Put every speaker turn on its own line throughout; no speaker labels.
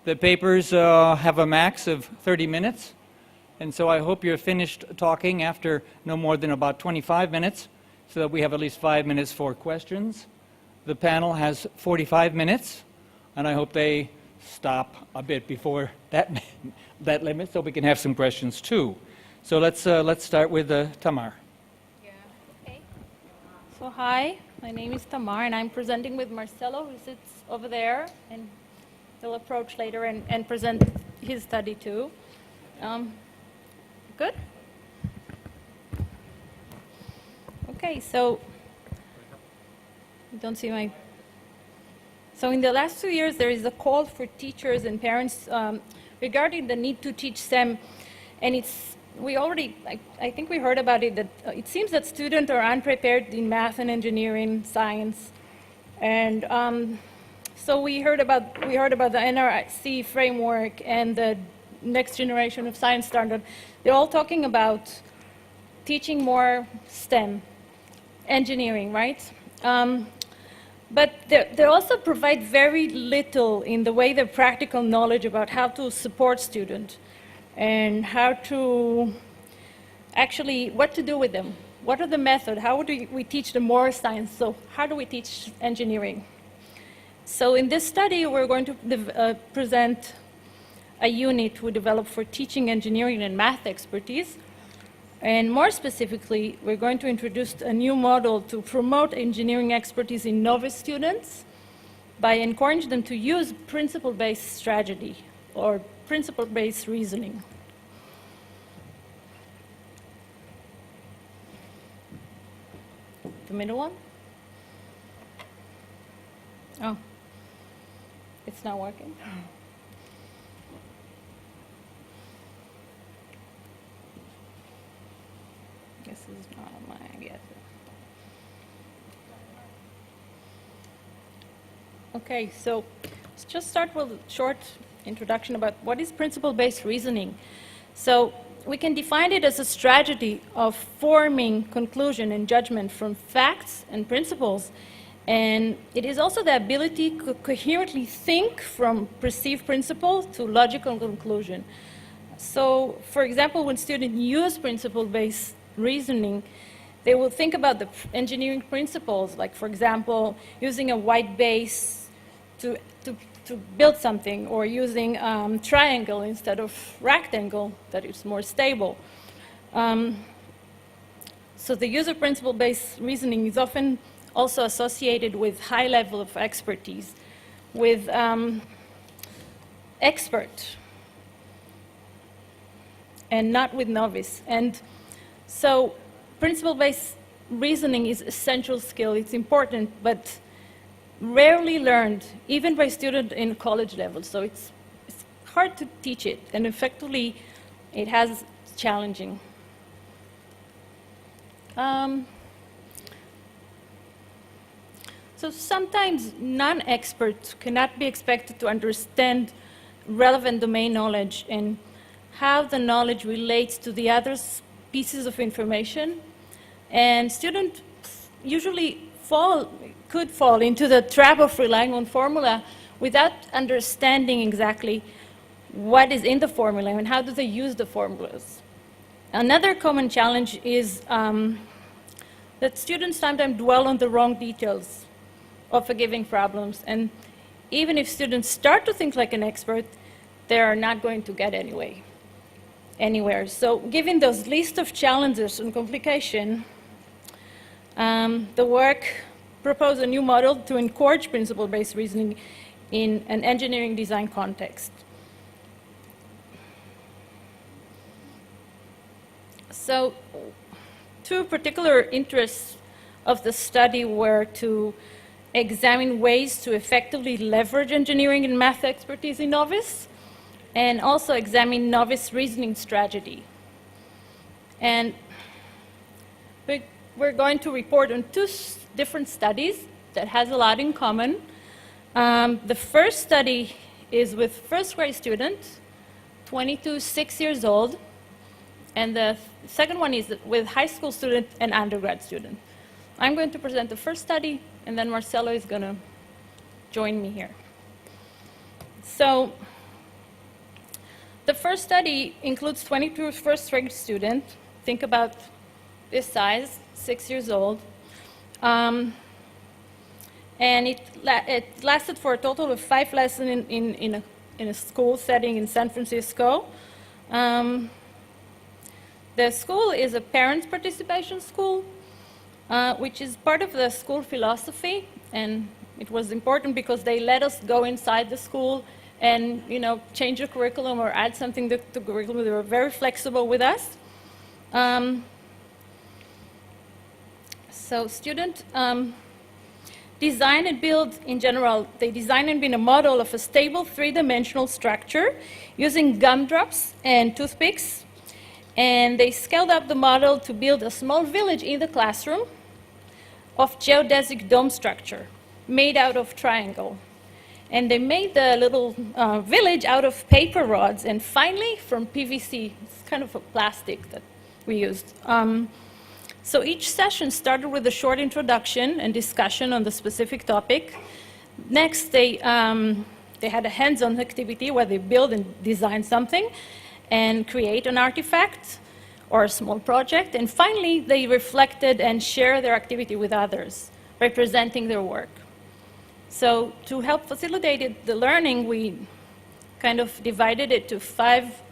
The papers have a max of 30 minutes, and so I hope you're finished talking after no more than about 25 minutes, so that we have at least 5 minutes for questions. The panel has 45 minutes, and I hope they stop a bit before that limit, so we can have some questions too. So let's start with Tamar.
Yeah. Okay. So hi, my name is Tamar, and I'm presenting with Marcelo, who sits over there, and he'll approach later and present his study too. Good? Okay, so you don't see my... So in the last 2 years, there is a call for teachers and parents regarding the need to teach STEM, and I think we heard about it, that it seems that students are unprepared in math and engineering, science, and so we heard about the NRC framework and the next generation of science standard. They're all talking about teaching more STEM, engineering, right? But they also provide very little in the way of practical knowledge about how to support students and how to actually, what to do with them. What are the methods? How do we teach them more science? So how do we teach engineering? So in this study, we're going to present a unit we developed for teaching engineering and math expertise. And more specifically, we're going to introduce a new model to promote engineering expertise in novice students by encouraging them to use principle-based strategy or principle-based reasoning. The middle one? Oh, it's not working. This is not mine yet. Okay, so let's just start with a short introduction about what is principle-based reasoning. So we can define it as a strategy of forming conclusion and judgment from facts and principles. And it is also the ability to coherently think from perceived principle to logical conclusion. So, for example, when students use principle-based reasoning, they will think about the engineering principles, like, for example, using a white base to build something, or using triangle instead of rectangle, that is more stable. So the use of principle-based reasoning is often also associated with high level of expertise, with expert, and not with novice. And so principle-based reasoning is essential skill. It's important, but rarely learned, even by students in college level. So it's hard to teach it, and effectively, it has challenging. So sometimes non-experts cannot be expected to understand relevant domain knowledge and how the knowledge relates to the other pieces of information. And students usually could fall into the trap of relying on formula without understanding exactly what is in the formula and how do they use the formulas. Another common challenge is that students sometimes dwell on the wrong details of a given problems, and even if students start to think like an expert, they are not going to get anywhere. So given those list of challenges and complication, the work proposed a new model to encourage principle-based reasoning in an engineering design context. So two particular interests of the study were to examine ways to effectively leverage engineering and math expertise in novice, and also examine novice reasoning strategy. And we're going to report on two different studies that has a lot in common. The first study is with first grade students, 20 to 6 years old, and the second one is with high school students and undergrad students. I'm going to present the first study, and then Marcelo is going to join me here. So The first study includes 22 first-grade students. Think about this size, 6 years old. And it lasted for a total of 5 lessons in a school setting in San Francisco. The school is a parents' participation school, which is part of the school philosophy, and it was important because they let us go inside the school and, you know, change the curriculum or add something to the curriculum. They were very flexible with us. So student design and build in general, they design and build a model of a stable three-dimensional structure using gumdrops and toothpicks. And they scaled up the model to build a small village in the classroom of geodesic dome structure made out of triangle. And they made the little village out of paper rods and finally from PVC. It's kind of a plastic that we used. So each session started with a short introduction and discussion on the specific topic. Next, they had a hands-on activity where they build and design something and create an artifact or a small project. And finally, they reflected and shared their activity with others, representing their work. So to help facilitate the learning, we kind of divided it to 5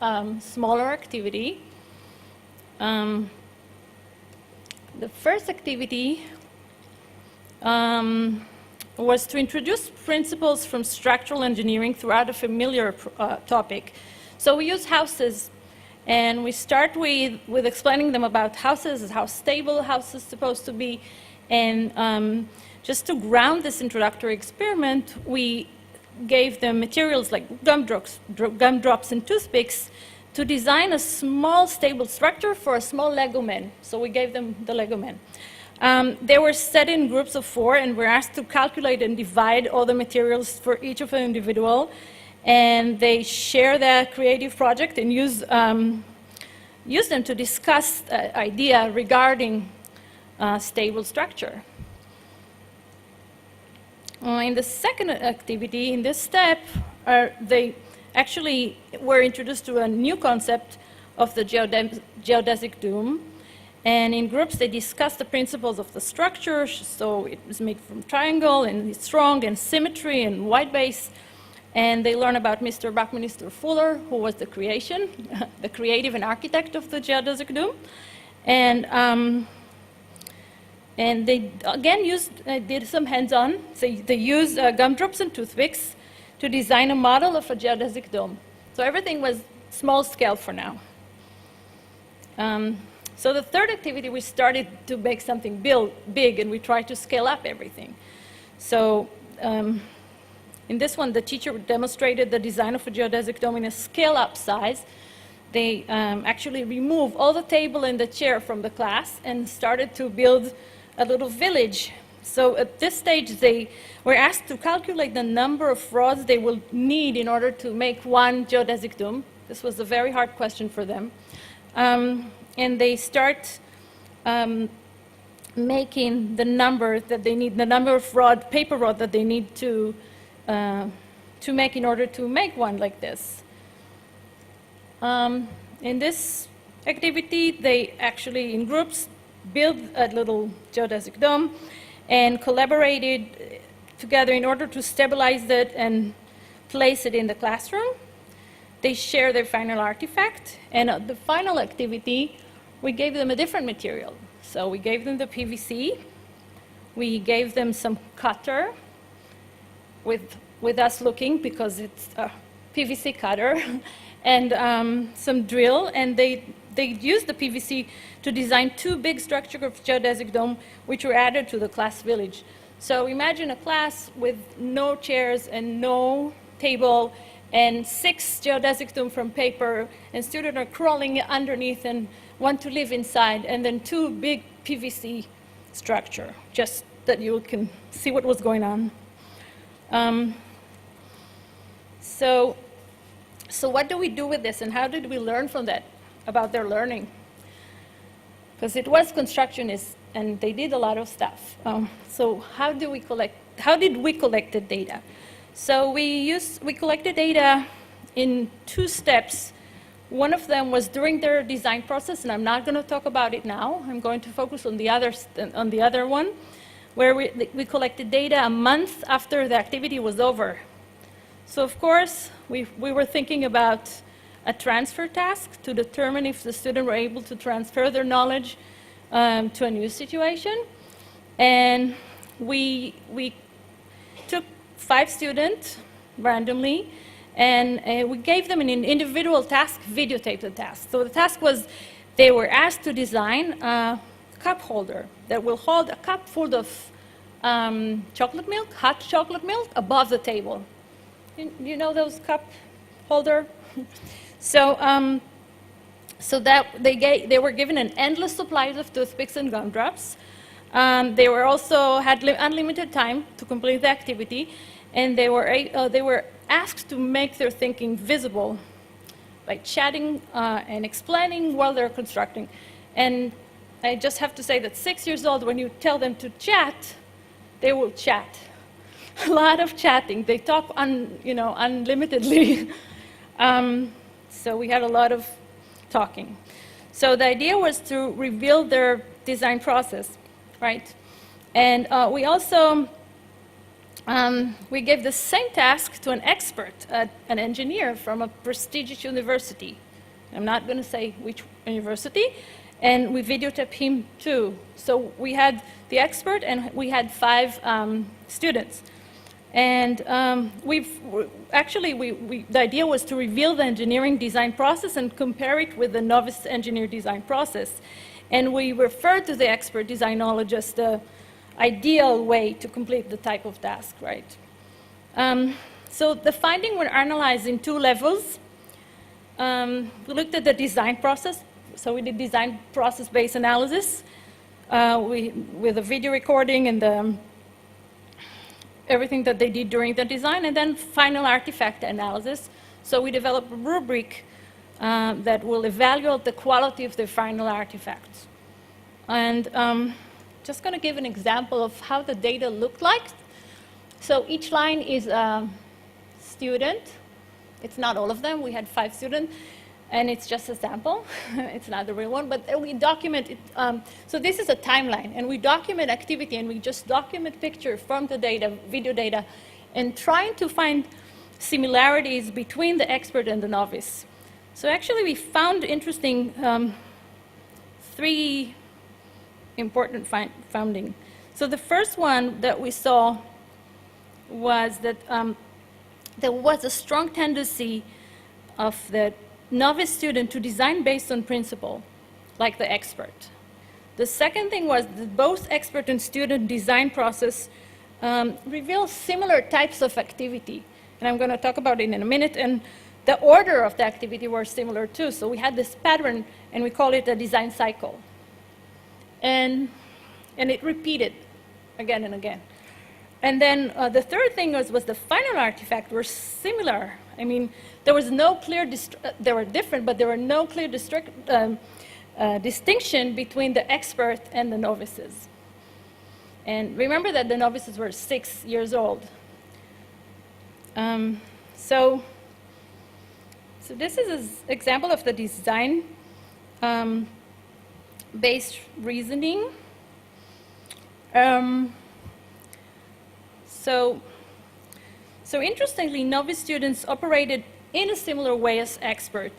smaller activities. The first activity was to introduce principles from structural engineering throughout a familiar topic. So we use houses, and we start with explaining them about houses, how stable a house is supposed to be, and just to ground this introductory experiment, we gave them materials like gumdrops and toothpicks to design a small stable structure for a small Lego man. So we gave them the Lego man. They were set in groups of 4 and were asked to calculate and divide all the materials for each of an individual. And they share their creative project and use them to discuss idea regarding stable structure. In the second activity, in this step, they actually were introduced to a new concept of the geodesic dome. And in groups, they discussed the principles of the structure. So it was made from triangle, and it's strong, and symmetry, and wide base. And they learn about Mr. Buckminster Fuller, who was the creative and architect of the geodesic dome. And they, again, did some hands-on. So they used gumdrops and toothpicks to design a model of a geodesic dome. So everything was small scale for now. So the third activity, we started to make something big, and we tried to scale up everything. So in this one, the teacher demonstrated the design of a geodesic dome in a scale-up size. They actually removed all the table and the chair from the class and started to build a little village. So at this stage, they were asked to calculate the number of rods they will need in order to make one geodesic dome. This was a very hard question for them. And they start making the number that they need, the number of paper rod that they need to make in order to make one like this. In this activity, they actually, in groups, built a little geodesic dome and collaborated together in order to stabilize it and place it in the classroom. They share their final artifact, and at the final activity, we gave them a different material. So we gave them the PVC, we gave them some cutter, with us looking because it's a PVC cutter, and some drill, and they used the PVC to design 2 big structures of geodesic dome, which were added to the class village. So imagine a class with no chairs and no table, and 6 geodesic dome from paper, and students are crawling underneath and want to live inside, and then 2 big PVC structure, just that you can see what was going on. So what do we do with this, and how did we learn from that about their learning? Because it was constructionist, and they did a lot of stuff. So how did we collect the data? So we collected data in 2 steps One of them was during their design process, and I'm not going to talk about it now. I'm going to focus on the other one, where we collected data a month after the activity was over. So of course, we were thinking about a transfer task to determine if the student were able to transfer their knowledge to a new situation. And we took 5 students randomly, and we gave them an individual task, videotaped the task. So the task was, they were asked to design a cup holder that will hold a cup full of chocolate milk, hot chocolate milk, above the table. You know those cup holder? So, so that they were given an endless supply of toothpicks and gumdrops. They were also had unlimited time to complete the activity, and they were asked to make their thinking visible by chatting and explaining while they're constructing. And I just have to say that 6 years old, when you tell them to chat, they will chat. A lot of chatting. They talk unlimitedly. So we had a lot of talking. So the idea was to reveal their design process, right? And we also we gave the same task to an expert, an engineer from a prestigious university. I'm not going to say which university. And we videotaped him too. So we had the expert, and we had 5 students. And the idea was to reveal the engineering design process and compare it with the novice engineer design process. And we referred to the expert design knowledge as the ideal way to complete the type of task, right? So the findings were analyzed in 2 levels. We looked at the design process. So we did design process-based analysis with the video recording and everything that they did during the design, and then final artifact analysis. So we developed a rubric that will evaluate the quality of the final artifacts. And just going to give an example of how the data looked like. So each line is a student. It's not all of them. We had 5 students. And it's just a sample. It's not the real one, but we document it. So this is a timeline, and we document activity, and we just document picture from the data, video data, and trying to find similarities between the expert and the novice. So actually, we found interesting 3 important findings. So the first one that we saw was that there was a strong tendency of the novice student to design based on principle, like the expert. The second thing was that both expert and student design process reveal similar types of activity. And I'm going to talk about it in a minute. And the order of the activity were similar too. So we had this pattern, and we call it a design cycle. And it repeated again and again. And then the third thing was the final artifact were similar. I mean, there was no clear, they were different, but there were no clear distinction between the expert and the novices. And remember that the novices were 6 years old. So this is an example of the design based reasoning. So interestingly, novice students operated in a similar way as expert.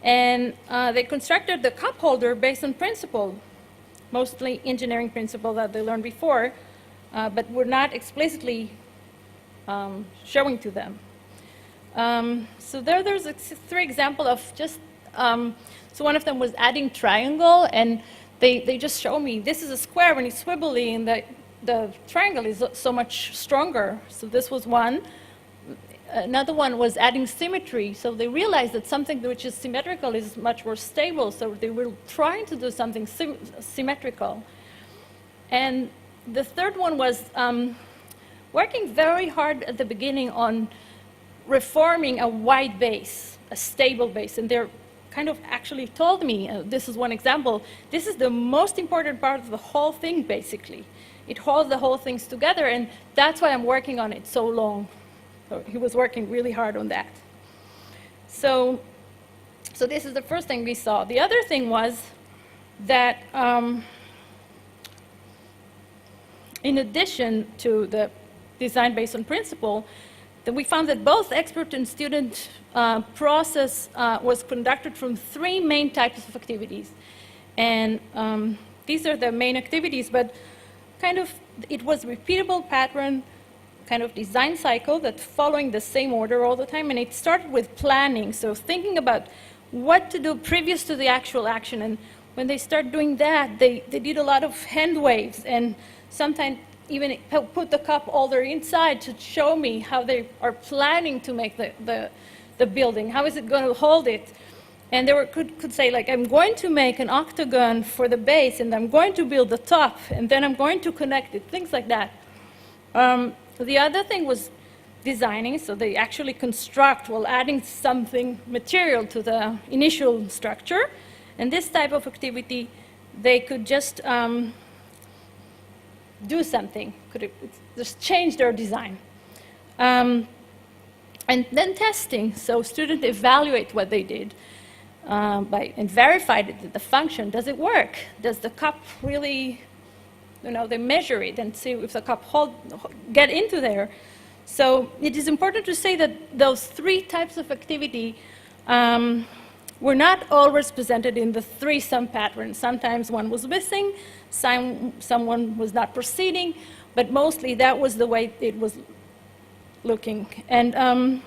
And they constructed the cup holder based on principle, mostly engineering principle that they learned before, but were not explicitly showing to them. So there's 3 examples of just, so one of them was adding triangle, and they just show me, this is a square and it's swivelly, and the triangle is so much stronger. So this was one. Another one was adding symmetry. So they realized that something which is symmetrical is much more stable. So they were trying to do something symmetrical. And the third one was working very hard at the beginning on reforming a wide base, a stable base. And they're kind of actually told me, this is one example, this is the most important part of the whole thing, basically. It holds the whole things together, and that's why I'm working on it so long. So he was working really hard on that. So So this is the first thing we saw. The other thing was that in addition to the design based on principle, that we found that both expert and student process was conducted from 3 main types of activities. And these are the main activities, but kind of it was repeatable pattern, kind of design cycle that's following the same order all the time. And it started with planning, so thinking about what to do previous to the actual action. And when they start doing that, they did a lot of hand waves, and sometimes even put the cup holder inside to show me how they are planning to make the building. How is it going to hold it? And they could say, like, I'm going to make an octagon for the base, and I'm going to build the top, and then I'm going to connect it, things like that. The other thing was designing, so they actually construct while adding something material to the initial structure. And this type of activity, they could just do something, just change their design. And then testing, so students evaluate what they did and verify that the function, does it work? Does the cup really, they measure it and see if the cup get into there. So it is important to say that those 3 types of activity were not always presented in the 3-sum pattern. Sometimes one was missing, someone was not proceeding, but mostly that was the way it was looking. And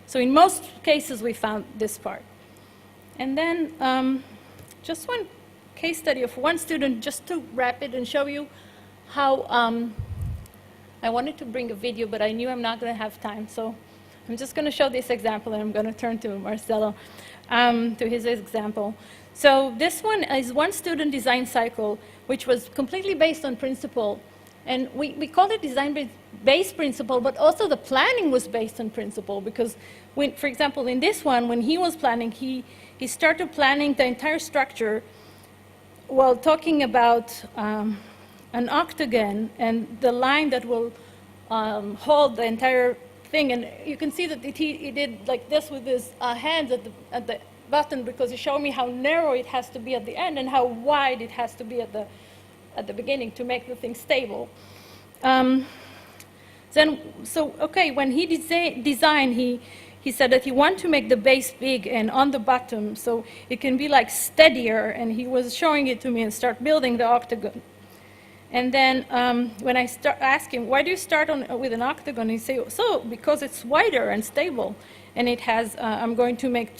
so in most cases we found this part. And then just one case study of one student, just to wrap it and show you how I wanted to bring a video, but I knew I'm not going to have time. So I'm just going to show this example, and I'm going to turn to Marcelo to his example. So this one is one student design cycle, which was completely based on principle. And we called it design-based principle, but also the planning was based on principle, because, for example, in this one, when he was planning, he started planning the entire structure while talking about an octagon and the line that will hold the entire thing. And you can see that he did like this with his hands at the button, because he showed me how narrow it has to be at the end and how wide it has to be at the beginning to make the thing stable. Okay, when he designed, he said that he wanted to make the base big and on the bottom, so it can be like steadier, and he was showing it to me and start building the octagon. And then when I asked him, why do you start with an octagon? He said, so because it's wider and stable, and it has, I'm going to make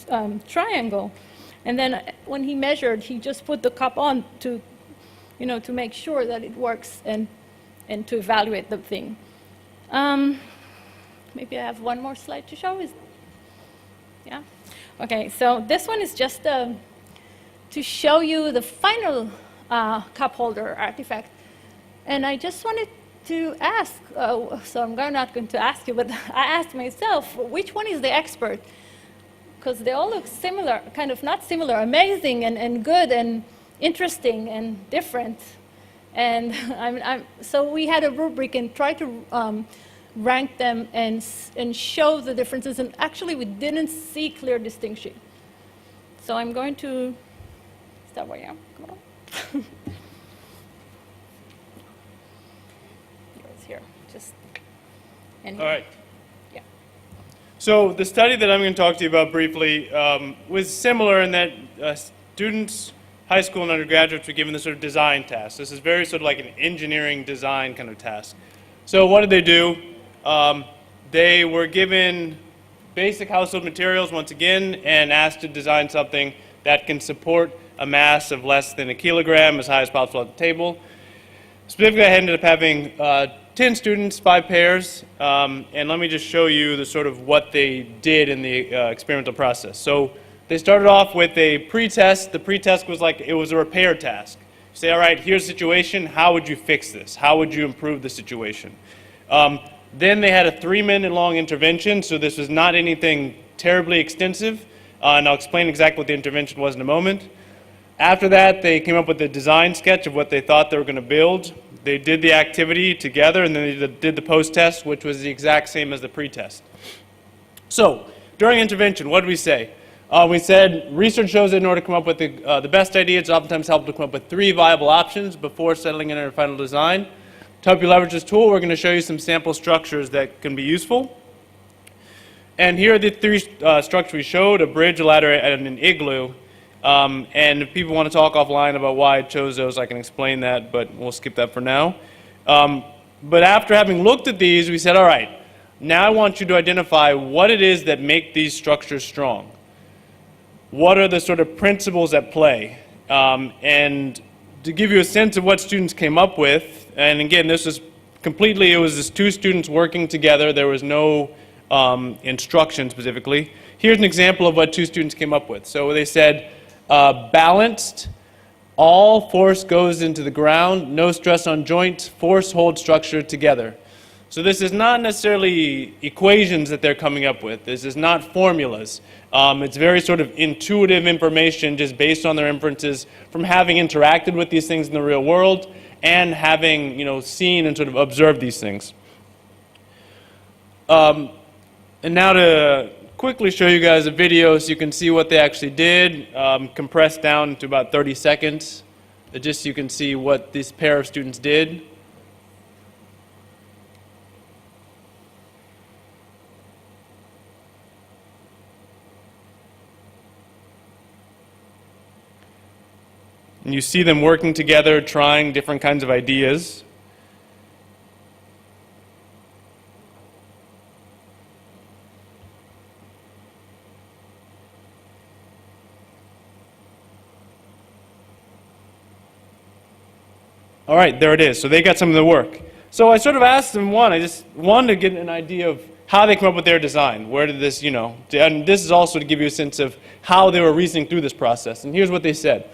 triangle. And then when he measured, he just put the cup on to make sure that it works and to evaluate the thing. Maybe I have one more slide to show. Yeah? Okay, so this one is just to show you the final cup holder artifact. And I just wanted to ask, so I'm not going to ask you, but I asked myself, which one is the expert? Because they all look similar, kind of not similar, amazing and good and interesting and different. And so we had a rubric and tried to rank them and show the differences. And actually, we didn't see clear distinction. So I'm going to stop where I am. Come on. Here, just. And
all right.
Yeah.
So the study that I'm going to talk to you about briefly was similar in that students, high school and undergraduates, were given this sort of design task. This is very sort of like an engineering design kind of task. So what did they do? They were given basic household materials once again and asked to design something that can support a mass of less than 1 kilogram as high as possible at the table. Specifically, I ended up having 10 students, 5 pairs, and let me just show you the sort of what they did in the experimental process. So they started off with a pre-test. The pre-test was like, it was a repair task. You say, all right, here's the situation. How would you fix this? How would you improve the situation? Then they had a 3-minute long intervention, so this was not anything terribly extensive, and I'll explain exactly what the intervention was in a moment. After that, they came up with a design sketch of what they thought they were going to build. They did the activity together, and then they did the post-test, which was the exact same as the pre-test. So, during intervention, what did we say? We said research shows that in order to come up with the best idea, it's oftentimes helpful to come up with 3 viable options before settling in on a final design. To help you leverage this tool, we're going to show you some sample structures that can be useful. And here are the 3 structures we showed: a bridge, a ladder, and an igloo. And if people want to talk offline about why I chose those, I can explain that, but we'll skip that for now. But after having looked at these, we said, all right, now I want you to identify what it is that make these structures strong. What are the sort of principles at play? And to give you a sense of what students came up with, and again, this was completely, it was just 2 students working together. There was no instruction specifically. Here's an example of what 2 students came up with. So they said, balanced, all force goes into the ground, no stress on joints, force holds structure together. So this is not necessarily equations that they're coming up with. This is not formulas. It's very sort of intuitive information just based on their inferences from having interacted with these things in the real world and having, seen and sort of observed these things. And now to quickly show you guys a video so you can see what they actually did, compressed down to about 30 seconds, just so you can see what this pair of students did. And you see them working together, trying different kinds of ideas. All right, there it is. So they got some of the work. So I sort of asked them I just wanted to get an idea of how they come up with their design. Where did this, and this is also to give you a sense of how they were reasoning through this process. And here's what they said.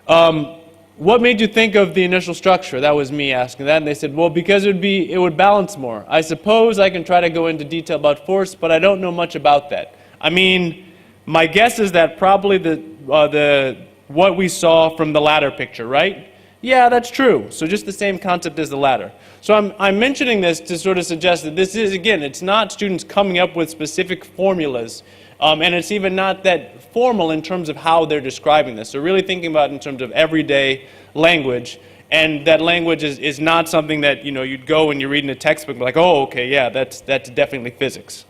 What made you think of the initial structure? That was me asking that. And they said, well, because it would balance more. I suppose I can try to go into detail about force, but I don't know much about that. I mean, my guess is that probably what we saw from the ladder picture, right? Yeah, that's true. So just the same concept as the ladder. So I'm mentioning this to sort of suggest that this is, again, it's not students coming up with specific formulas. And it's even not that formal in terms of how they're describing this. So really thinking about it in terms of everyday language. And that language is not something that, you'd go and you read in a textbook like, oh, okay, yeah, that's definitely physics.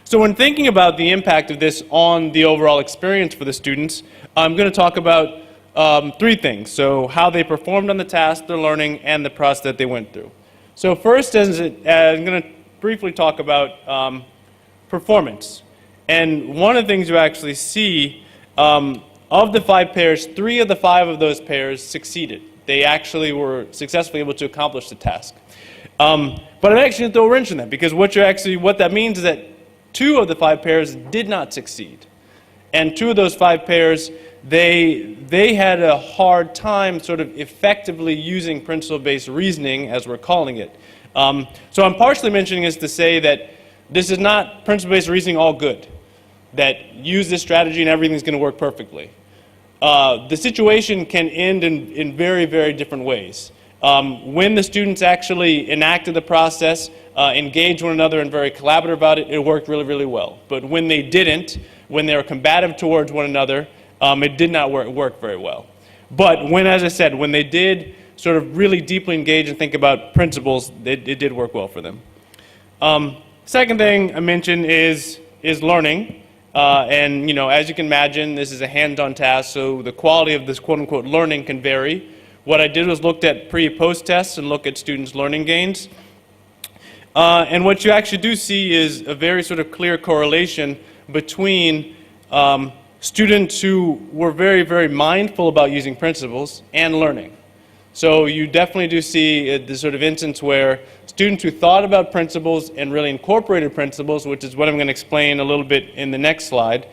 So when thinking about the impact of this on the overall experience for the students, I'm going to talk about 3 things. So how they performed on the task, their learning, and the process that they went through. So first, I'm going to briefly talk about performance. And one of the things you actually see, of the 5 pairs, 3 of the 5 of those pairs succeeded. They actually were successfully able to accomplish the task. But I'm actually going to throw a wrench in that, because what that means is that 2 of the 5 pairs did not succeed. And 2 of those 5 pairs, they had a hard time sort of effectively using principle-based reasoning, as we're calling it. So I'm partially mentioning this to say that this is not principle-based reasoning all good, that use this strategy and everything's going to work perfectly. The situation can end in very, very different ways. When the students actually enacted the process, engaged one another and very collaborative about it, it worked really, really well. But when they didn't, when they were combative towards one another, it did not work very well. But when, as I said, when they did sort of really deeply engage and think about principles, it did work well for them. Second thing I mentioned is learning. And, as you can imagine, this is a hands-on task, so the quality of this quote-unquote learning can vary. What I did was looked at pre- and post-tests and look at students' learning gains. And what you actually do see is a very sort of clear correlation between students who were very, very mindful about using principles and learning. So you definitely do see this sort of instance where students who thought about principles and really incorporated principles, which is what I'm going to explain a little bit in the next slide,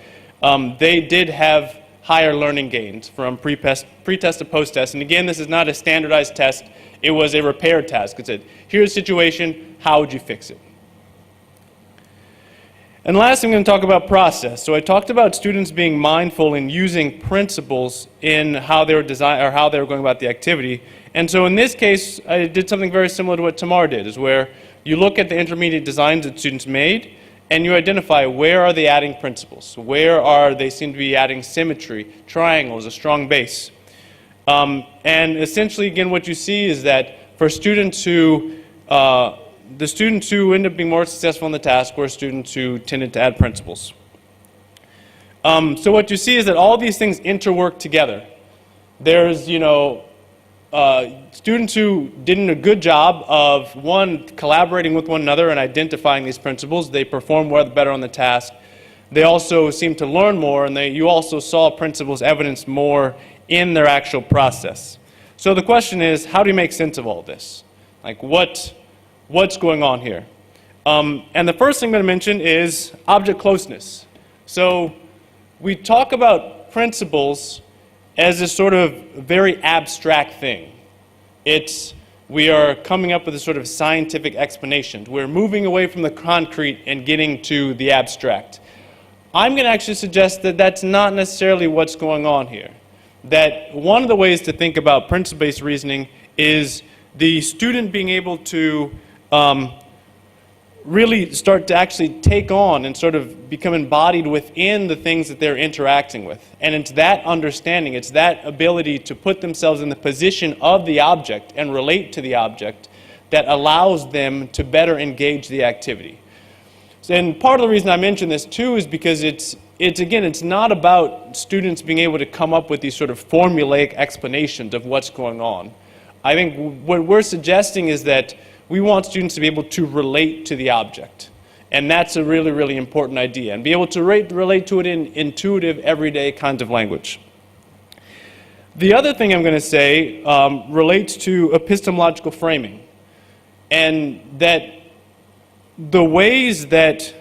they did have higher learning gains from pre-test to post-test. And again, this is not a standardized test. It was a repair task. It said, here's the situation, how would you fix it? And last, I'm going to talk about process. So I talked about students being mindful in using principles in how they were how they were going about the activity. And so in this case, I did something very similar to what Tamar did, is where you look at the intermediate designs that students made, and you identify where are they adding principles, where are they seem to be adding symmetry, triangles, a strong base. And essentially, again, what you see is that for students who, the students who end up being more successful in the task were students who tended to add principles. So what you see is that all these things interwork together. There's, students who did a good job of, one, collaborating with one another and identifying these principles. They performed better on the task. They also seemed to learn more, and you also saw principles evidenced more in their actual process. So the question is, how do you make sense of all this? Like, what's going on here? And the first thing I'm going to mention is object closeness. So we talk about principles as a sort of very abstract thing. We are coming up with a sort of scientific explanation. We're moving away from the concrete and getting to the abstract. I'm going to actually suggest that that's not necessarily what's going on here. That one of the ways to think about principle-based reasoning is the student being able to really start to actually take on and sort of become embodied within the things that they're interacting with. And it's that understanding, it's that ability to put themselves in the position of the object and relate to the object that allows them to better engage the activity. And part of the reason I mention this too is because it's not about students being able to come up with these sort of formulaic explanations of what's going on. I think what we're suggesting is that we want students to be able to relate to the object. And that's a really, really important idea. And be able to relate to it in intuitive, everyday kinds of language. The other thing I'm going to say relates to epistemological framing. And that the ways that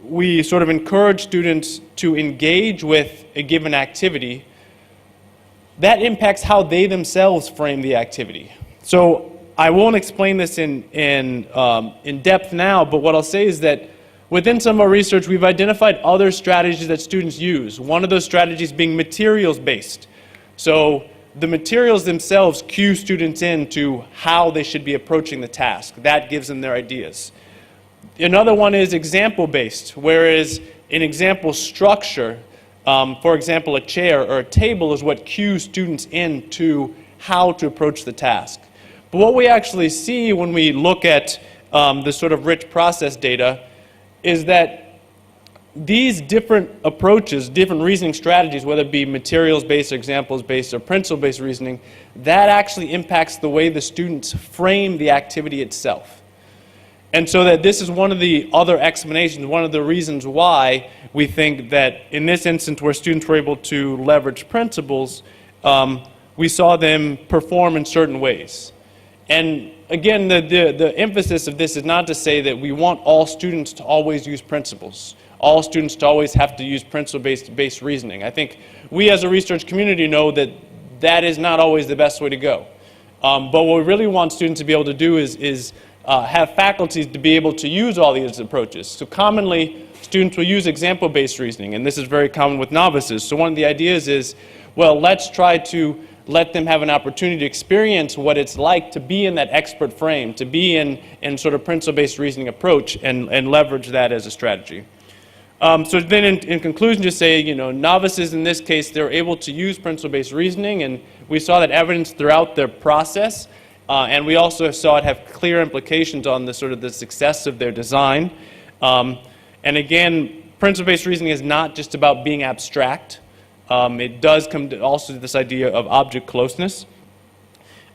we sort of encourage students to engage with a given activity, that impacts how they themselves frame the activity. So I won't explain this in depth now, but what I'll say is that within some of our research, we've identified other strategies that students use. One of those strategies being materials-based. So the materials themselves cue students into how they should be approaching the task. That gives them their ideas. Another one is example-based, whereas an example structure, for example, a chair or a table is what cues students into how to approach the task. But what we actually see when we look at the sort of rich process data is that these different approaches, different reasoning strategies, whether it be materials-based, examples-based, or principle-based reasoning, that actually impacts the way the students frame the activity itself. And so that this is one of the other explanations, one of the reasons why we think that in this instance where students were able to leverage principles, we saw them perform in certain ways. And again, the emphasis of this is not to say that we want all students to always use principles, all students to always have to use principle-based reasoning. I think we as a research community know that that is not always the best way to go. But what we really want students to be able to do is have faculties to be able to use all these approaches. So commonly, students will use example-based reasoning, and this is very common with novices. So one of the ideas is, well, let's try to let them have an opportunity to experience what it's like to be in that expert frame, to be in sort of principle-based reasoning approach and leverage that as a strategy. So then in conclusion, just say, novices in this case, they're able to use principle-based reasoning, and we saw that evidence throughout their process. And we also saw it have clear implications on the sort of the success of their design. And again, principle-based reasoning is not just about being abstract. It does come to also to this idea of object closeness.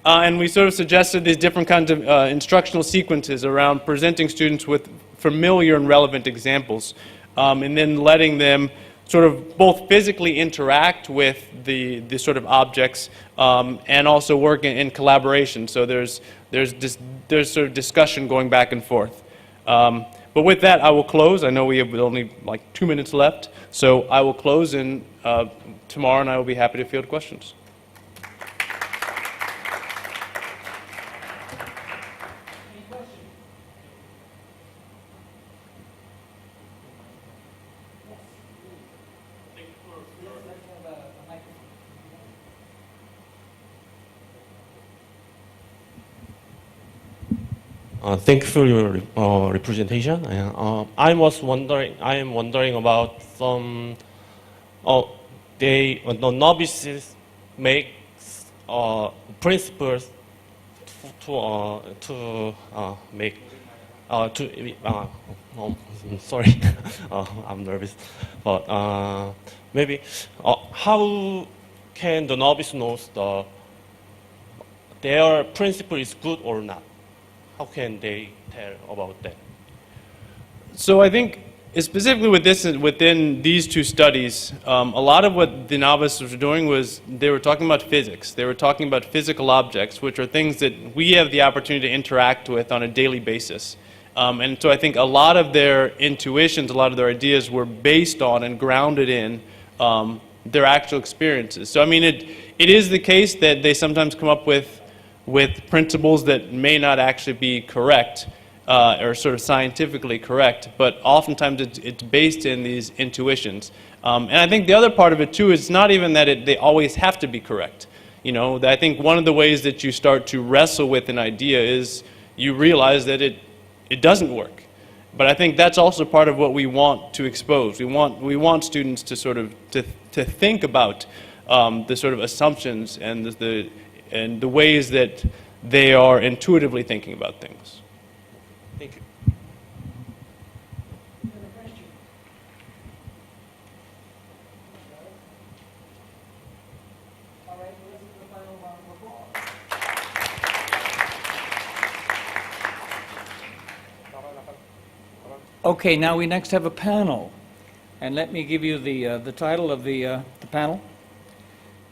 And we sort of suggested these different kinds of instructional sequences around presenting students with familiar and relevant examples, and then letting them sort of both physically interact with the sort of objects and also work in collaboration. So there's sort of discussion going back and forth. But with that, I will close. I know we have only like 2 minutes left, so I will close, and tomorrow, and I will be happy to field questions.
Thank you for your representation. I am wondering about some. The novices make principles to make sorry, I'm nervous, but maybe how can the novice knows their principle is good or not? How can they tell about that?
So I think specifically with this, within these two studies, a lot of what the novices were doing was they were talking about physics. They were talking about physical objects, which are things that we have the opportunity to interact with on a daily basis. And so I think a lot of their intuitions, a lot of their ideas were based on and grounded in their actual experiences. So I mean, it is the case that they sometimes come up with principles that may not actually be correct, or sort of scientifically correct, but oftentimes it's based in these intuitions. And I think the other part of it too is not even that they always have to be correct. You know, I think one of the ways that you start to wrestle with an idea is you realize that it doesn't work. But I think that's also part of what we want to expose. We want students to sort of to think about the sort of assumptions and the ways that they are intuitively thinking about things.
Thank you.
Okay, now we next have a panel. And let me give you the title of the panel.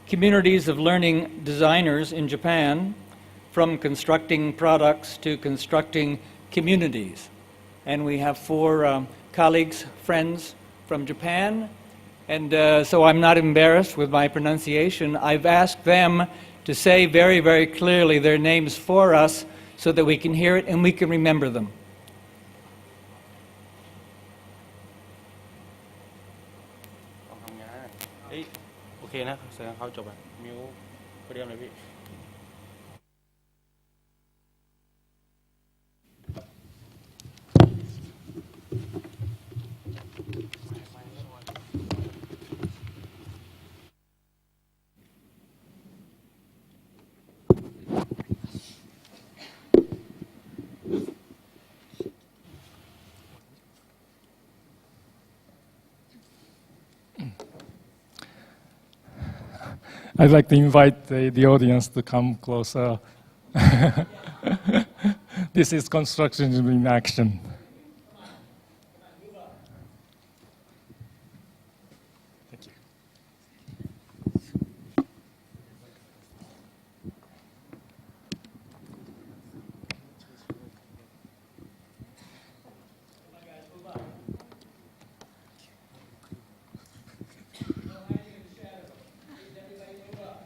Communities of Learning Designers in Japan, from constructing products to constructing communities. And we have four colleagues, friends from Japan. And so I'm not embarrassed with my pronunciation. I've asked them to say very, very clearly their names for us so that we can hear it and we can remember them.
โอเคนะแสดงเขาจบอ่ะมิวเรียมเลยพี่
I'd like to invite the audience to come closer. This is Constructionism in action. Thank you.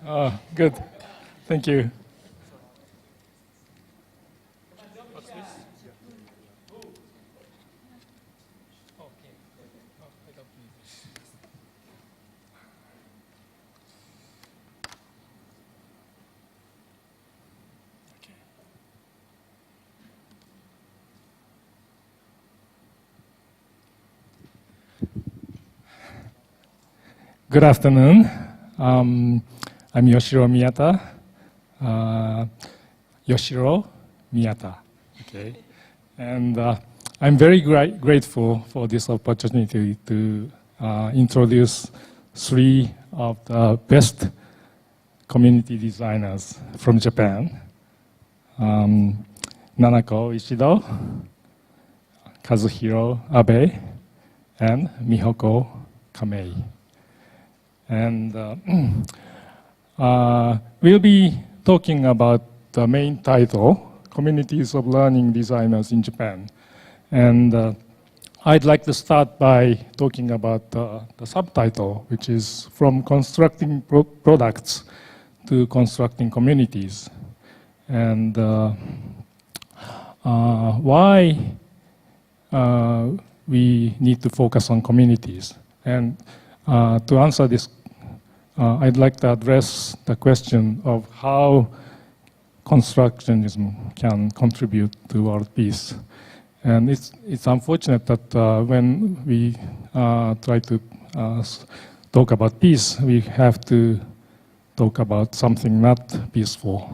Oh, good. Thank you. Good afternoon. I'm Yoshiro Miyata. Yoshiro Miyata. Okay. And I'm very grateful for this opportunity to introduce three of the best community designers from Japan. Nanako Ishido, Kazuhiro Abe, and Mihoko Kamei. And we'll be talking about the main title, Communities of Learning Designers in Japan. And I'd like to start by talking about the subtitle, which is From Constructing Products to Constructing Communities. And why we need to focus on communities. And to answer this, I'd like to address the question of how constructionism can contribute to world peace. And it's unfortunate that when we try to talk about peace, we have to talk about something not peaceful,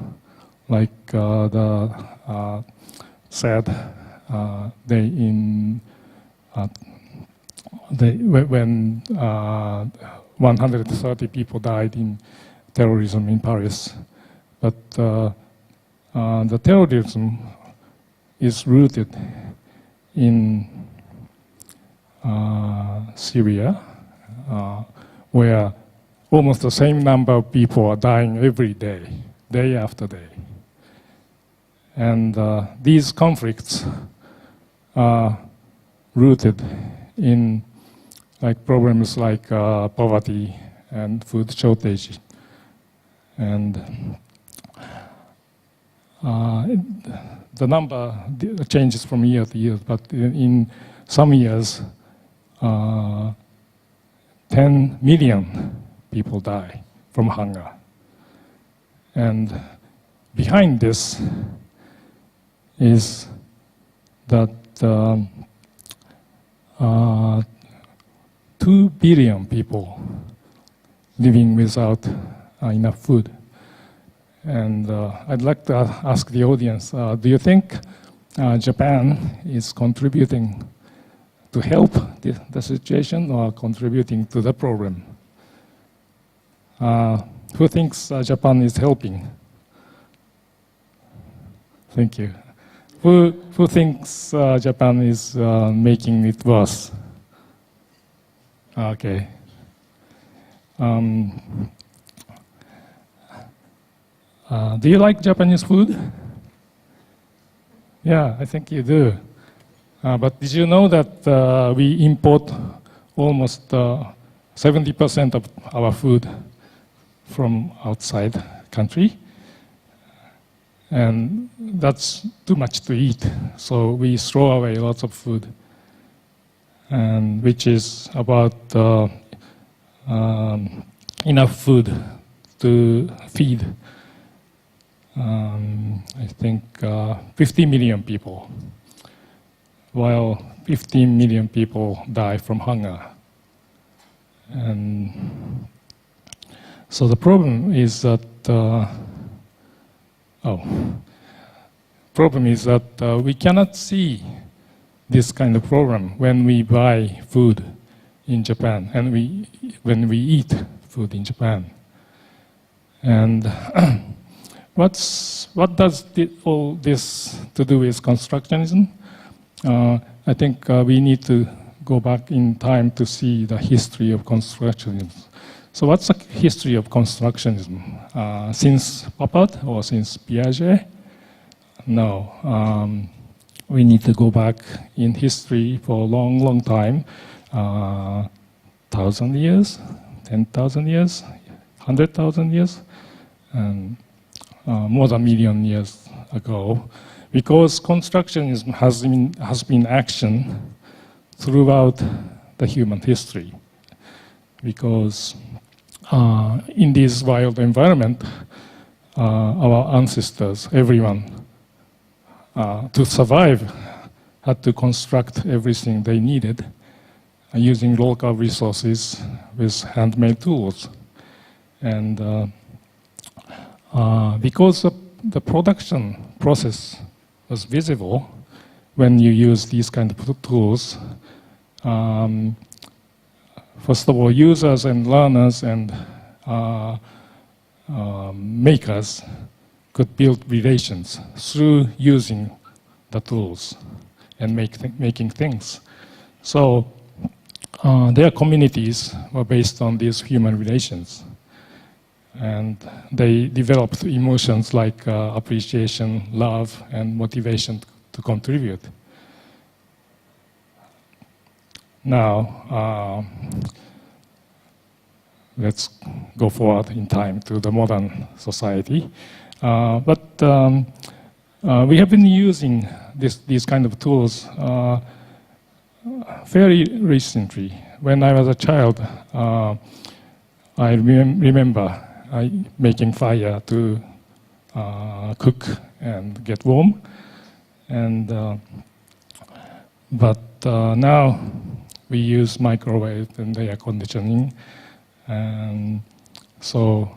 like the sad day in when 130 people died in terrorism in Paris. But the terrorism is rooted in Syria, where almost the same number of people are dying every day, day after day. And these conflicts are rooted in problems like poverty and food shortage. And the number changes from year to year, but in some years, 10 million people die from hunger. And behind this is that 2 billion people living without enough food. And I'd like to ask the audience, do you think Japan is contributing to help the situation or contributing to the problem? Who thinks Japan is helping? Thank you. Who thinks Japan is making it worse? Okay. Do you like Japanese food? Yeah, I think you do. But did you know that we import almost 70% of our food from outside country? And that's too much to eat, so we throw away lots of food, and which is about enough food to feed, I think, 50 million people, while 15 million people die from hunger. And so the problem is that we cannot see this kind of problem when we buy food in Japan and when we eat food in Japan. And what does all this to do with constructionism? I think we need to go back in time to see the history of constructionism. So what's the history of constructionism? Since Papad or since Piaget? No. We need to go back in history for a long, long time. 1,000 years, 10,000 years, 100,000 years, and more than a million years ago. Because constructionism has been action throughout the human history. Because in this wild environment, our ancestors, everyone, to survive, had to construct everything they needed using local resources with handmade tools. And because the production process was visible when you use these kind of tools, first of all, users and learners and makers could build relations through using the tools and making things. So their communities were based on these human relations. And they developed emotions like appreciation, love, and motivation to contribute. Now, let's go forward in time to the modern society. But we have been using these kind of tools very recently. When I was a child, I remember making fire to cook and get warm. And but now we use microwave and air conditioning, and so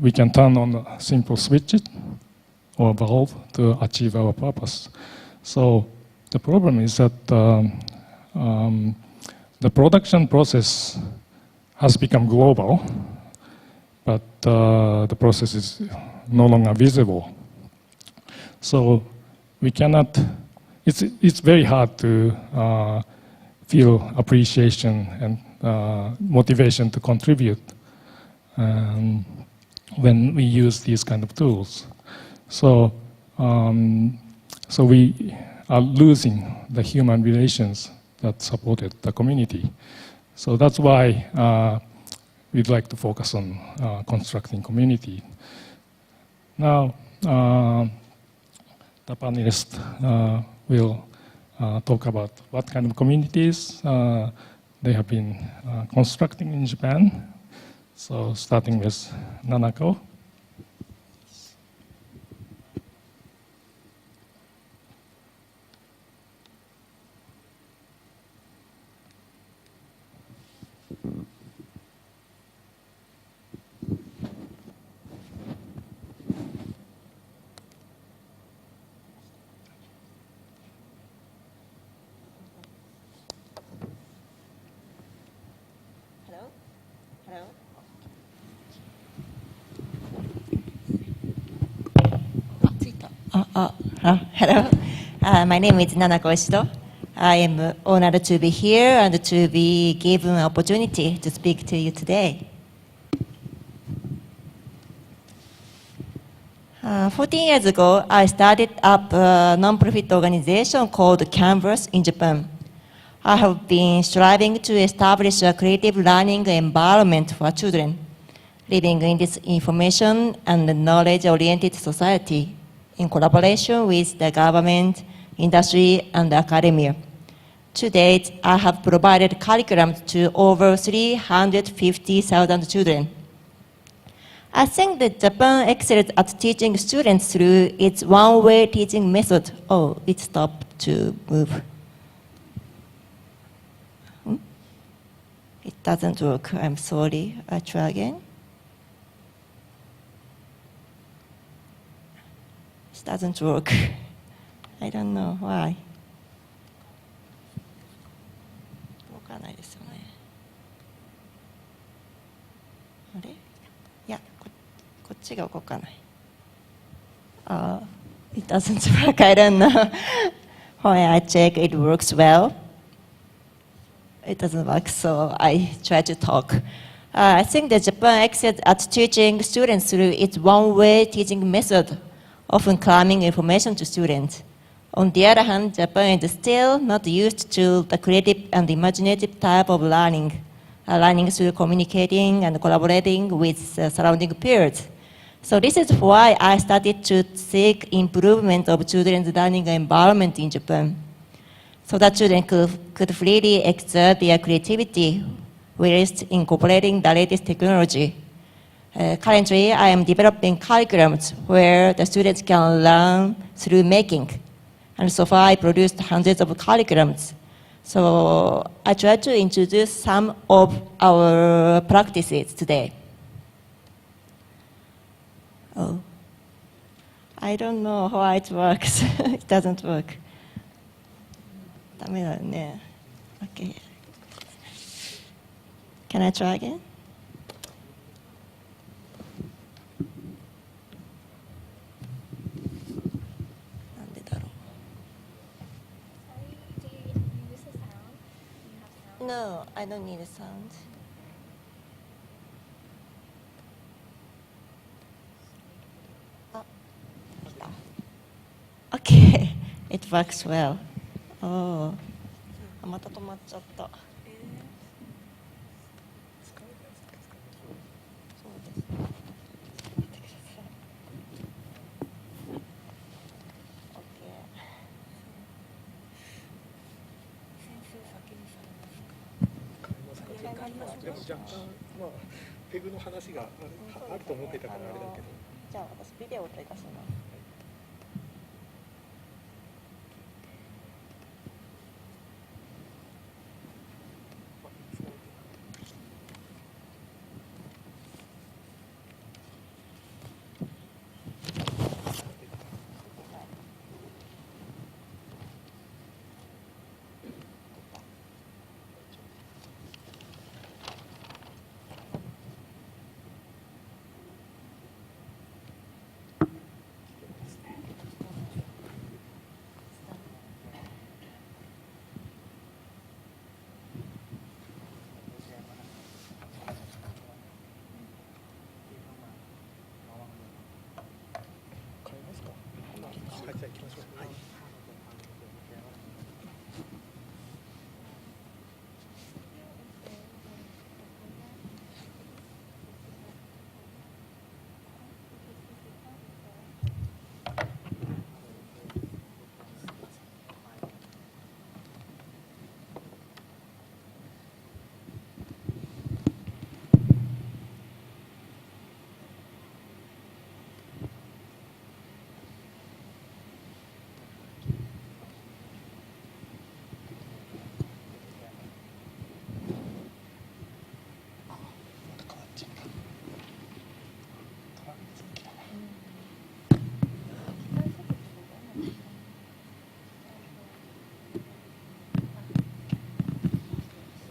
we can turn on a simple switch or valve to achieve our purpose. So the problem is that the production process has become global, but the process is no longer visible. So we cannot, it's very hard to feel appreciation and motivation to contribute when we use these kind of tools. So, so we are losing the human relations that supported the community. So that's why we'd like to focus on constructing community. Now, the panelists will talk about what kind of communities they have been constructing in Japan. So starting with Nanako.
Hello. My name is Nanako Ishido. I am honored to be here and to be given an opportunity to speak to you today. 14 years ago, I started up a non-profit organization called Canvas in Japan. I have been striving to establish a creative learning environment for children living in this information and knowledge-oriented society in collaboration with the government, industry, and academia. To date, I have provided curriculum to over 350,000 children. I think that Japan excels at teaching students through its one-way teaching method. Oh, it stopped to move. It doesn't work. I'm sorry. I try again. It doesn't work. I don't know why. 動かないですよね。あれ？いや、こっちが動かない。It doesn't work. I don't know. When I check, it works well. It doesn't work, so I try to talk. I think that Japan excels at teaching students through its one-way teaching method, often cramming information to students. On the other hand, Japan is still not used to the creative and imaginative type of learning, learning through communicating and collaborating with surrounding peers. So this is why I started to seek improvement of children's learning environment in Japan, so that children could freely exert their creativity whilst incorporating the latest technology. Currently, I am developing curriculums where the students can learn through making. And so far, I produced hundreds of curriculums. So I try to introduce some of our practices today. Oh, I don't know how it works. It doesn't work. ダメだね。Okay. Can I try again? No, I don't need a sound. Okay, it works well. Oh, また止まっちゃった。そうです。待ってください。Okay.
でもじゃあ、まあ、ペグの話があると思ってたからあれだけど。
じゃあ私ビデオを取り出します。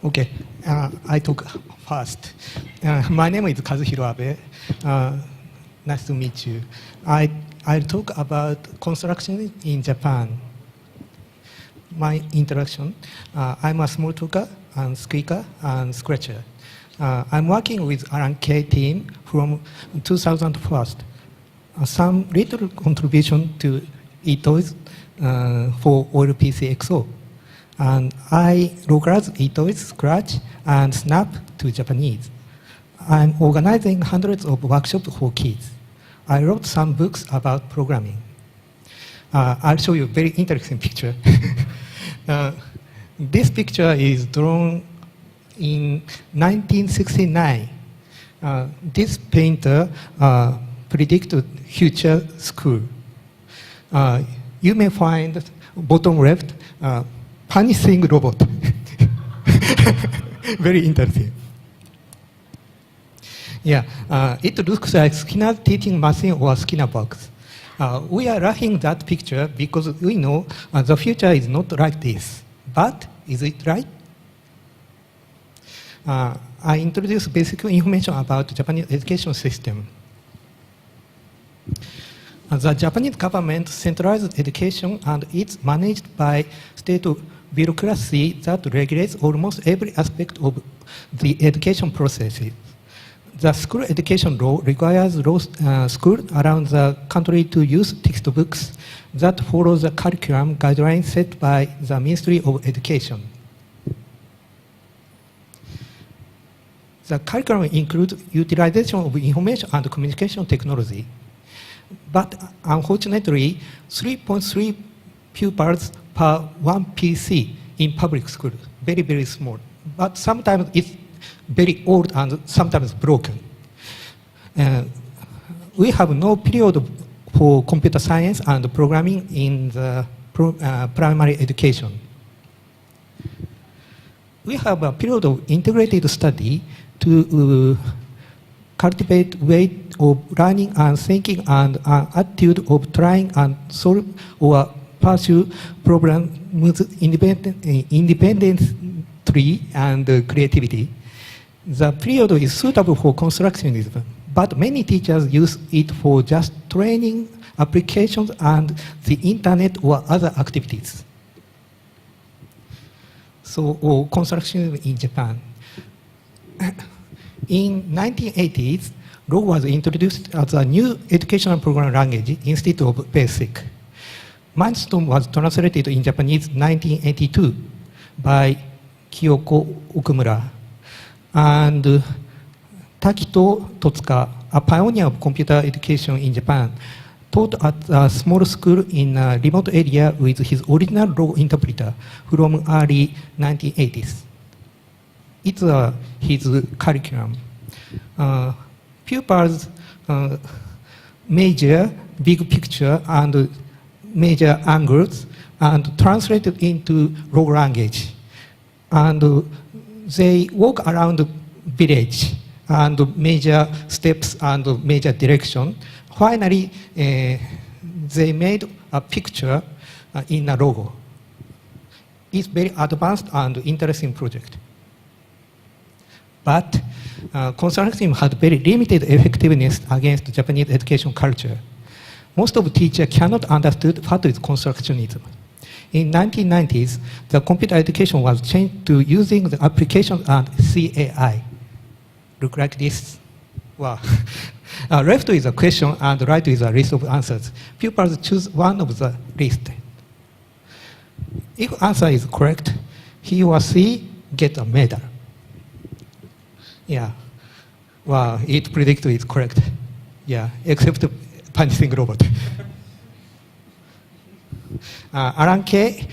Okay, I talk first. My name is Kazuhiro Abe. Nice to meet you. I'll talk about construction in Japan. My introduction, I'm a small talker and speaker and scratcher. I'm working with R&K team from 2001. Some little contribution to Ito's for Oil PC XO. And I localize Ito's Scratch and Snap to Japanese. I'm organizing hundreds of workshops for kids. I wrote some books about programming. I'll show you a very interesting picture. This picture is drawn in 1969. This painter predicted future school. You may find bottom left punishing robot. Very interesting. Yeah, it looks like Skinner's teaching machine or Skinner box. We are laughing that picture because we know the future is not like this. But is it right? I introduce basic information about Japanese education system. The Japanese government centralized education and it's managed by state bureaucracy that regulates almost every aspect of the education processes. The school education law requires schools around the country to use textbooks that follow the curriculum guidelines set by the Ministry of Education. The curriculum includes utilization of information and communication technology. But unfortunately, 3.3 pupils per one PC in public school, very, very small. But sometimes it's very old and sometimes broken. We have no period for computer science and programming in the primary education. We have a period of integrated study to cultivate way of learning and thinking and an attitude of trying and solve or pursue problems independently and creativity. The period is suitable for constructionism, but many teachers use it for just training, applications, and the internet or other activities. So, constructionism in Japan. In 1980s, Go was introduced as a new educational program language instead of BASIC. Milestone was translated in Japanese 1982 by Kyoko Okumura. And Takito Totsuka, a pioneer of computer education in Japan, taught at a small school in a remote area with his original Go interpreter from early 1980s. It's his curriculum. Pupils major big picture and major angles and translate it into log language. And they walk around the village and major steps and major direction. Finally, they made a picture in a logo. It's very advanced and interesting project. But constructionism had very limited effectiveness against Japanese education culture. Most of teachers cannot understand what is constructionism. In 1990s, the computer education was changed to using the application and CAI. Look like this. Wow. Left is a question and right is a list of answers. Pupils choose one of the list. If answer is correct, he or she gets a medal. Yeah. Wow, it predicts it's correct. Yeah, except punching robot. Alan Kay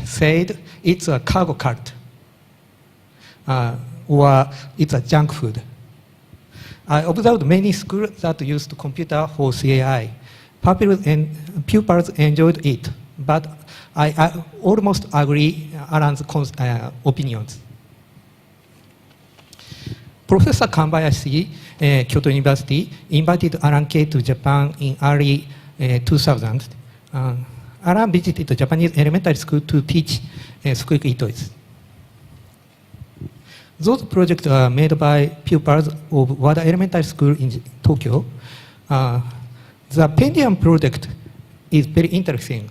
said it's a cargo cart or it's a junk food. I observed many schools that used computer for CAI. Pupils enjoyed it, but I almost agree Alan's opinions. Professor Kambayashi, Kyoto University, invited Alan Kay to Japan in early 2000. Alan visited the Japanese elementary school to teach squeak toys. Those projects are made by pupils of Wada Elementary School in Tokyo. The Pentium project is very interesting.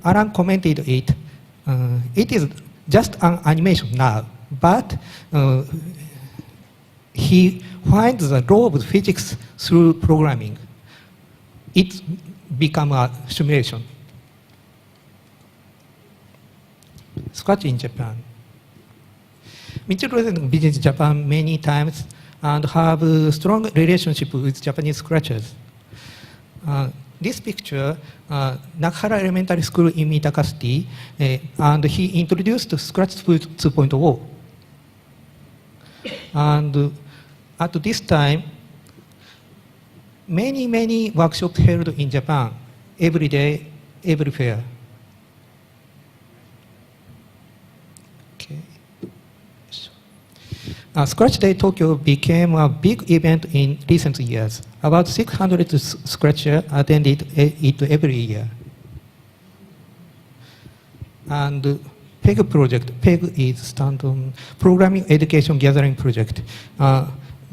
Alan commented it. It is just an animation now, but he finds the law of physics through programming. It becomes a simulation. Scratch in Japan. Michiro visits Japan many times and have a strong relationship with Japanese scratchers. This picture, Nakahara Elementary School in Mitaka City, and he introduced Scratch 2.0. And at this time, many workshops held in Japan, every day, everywhere. Scratch Day Tokyo became a big event in recent years. About 600 scratchers attended it every year. And PEG project, PEG is stand on Programming Education Gathering Project.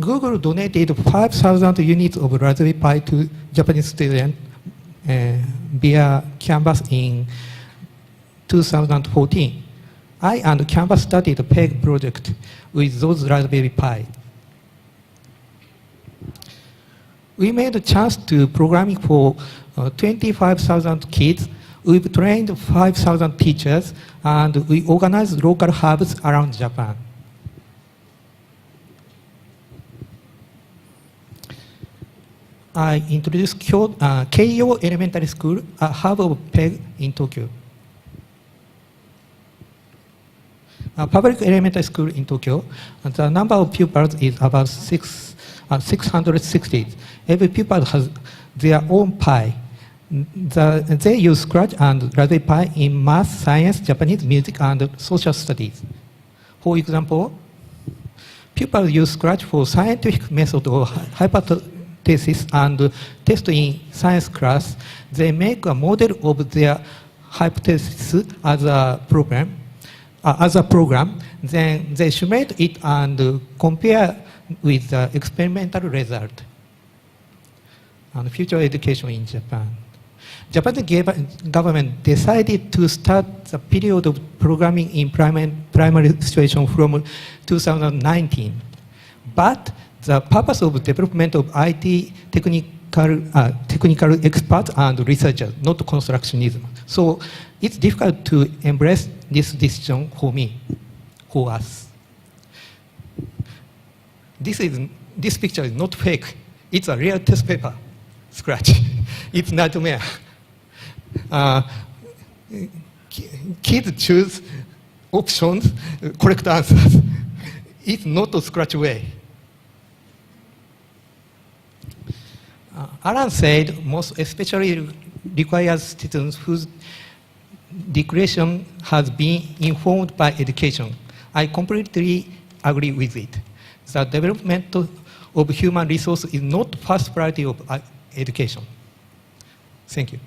Google donated 5,000 units of Raspberry Pi to Japanese students via Canvas in 2014. I and Canvas started a PEG project with those Raspberry Pi. We made a chance to programming for 25,000 kids. We've trained 5,000 teachers, and we organized local hubs around Japan. I introduced Keio Elementary School, a hub of PEG in Tokyo. A public elementary school in Tokyo, the number of pupils is about 660. Every pupil has their own Pi. They use Scratch and Raspberry Pi in math, science, Japanese, music, and social studies. For example, pupils use Scratch for scientific method or hypothesis and test in science class. They make a model of their hypothesis as a program. Then they simulate it and compare with the experimental result. And future education in Japan. Japanese government decided to start the period of programming in primary situation from 2019. But the purpose of development of IT technical experts and researchers, not constructionism. So it's difficult to embrace this decision for me, for us. This picture is not fake. It's a real test paper, Scratch. It's nightmare. Kids choose options, correct answers. It's not a Scratch way. Alan said most especially requires students whose declaration has been informed by education. I completely agree with it. The development of human resources is not first priority of education. Thank you.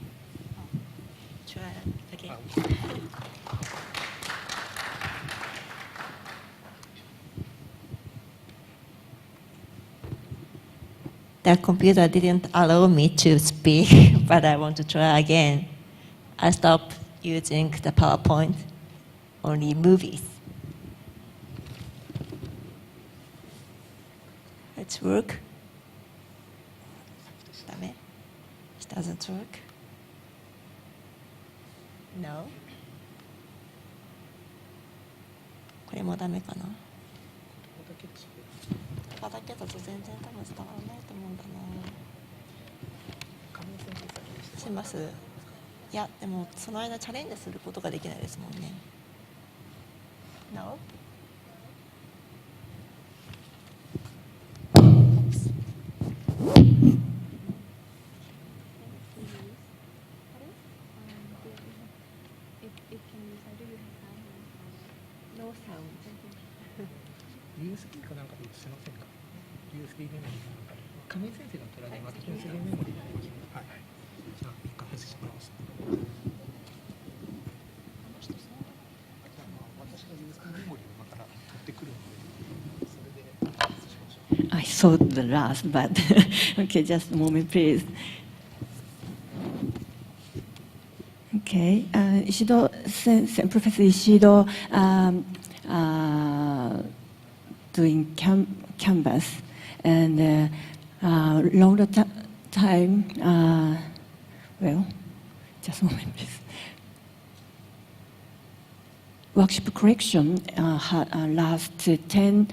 The computer didn't allow me to speak, but I want to try again. I stopped using the PowerPoint, only movies. Let's work. It doesn't work. No. これもダメかな。ここだけだと全然多分伝わらないと思うんだな。します。いや、でもその間チャレンジすることができないですもんね。No? No sound.
USB かなんかでしませんか ?USB メモリーかなんかで。亀井先生が取られます。USB メモリーでできる。はい。じゃあ、一回外してもらいます。私が USB メモリーを今から取ってくるので、それで外しましょう。
I saw the last, but okay, just a moment, please. Okay, Ishido, Professor Ishido, doing canvas and longer time. Well, just a moment, please. Workshop correction lasts 11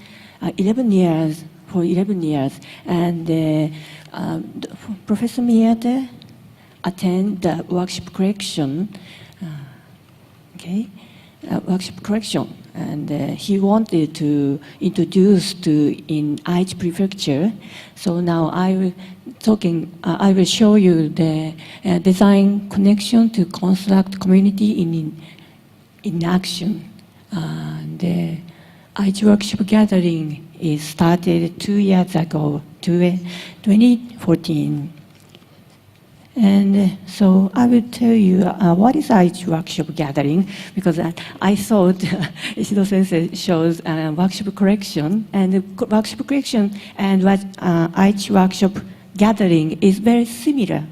years. For 11 years, and Professor Miyata attended the workshop correction. Workshop correction, and he wanted to introduce in Aichi Prefecture. So now I will show you the design connection to construct community in action. The Aichi workshop gathering is started 2 years ago, 2014. And so I will tell you what is Aichi workshop gathering, because I thought Ishido Sensei shows workshop correction, and the workshop correction and what Aichi workshop gathering is very similar,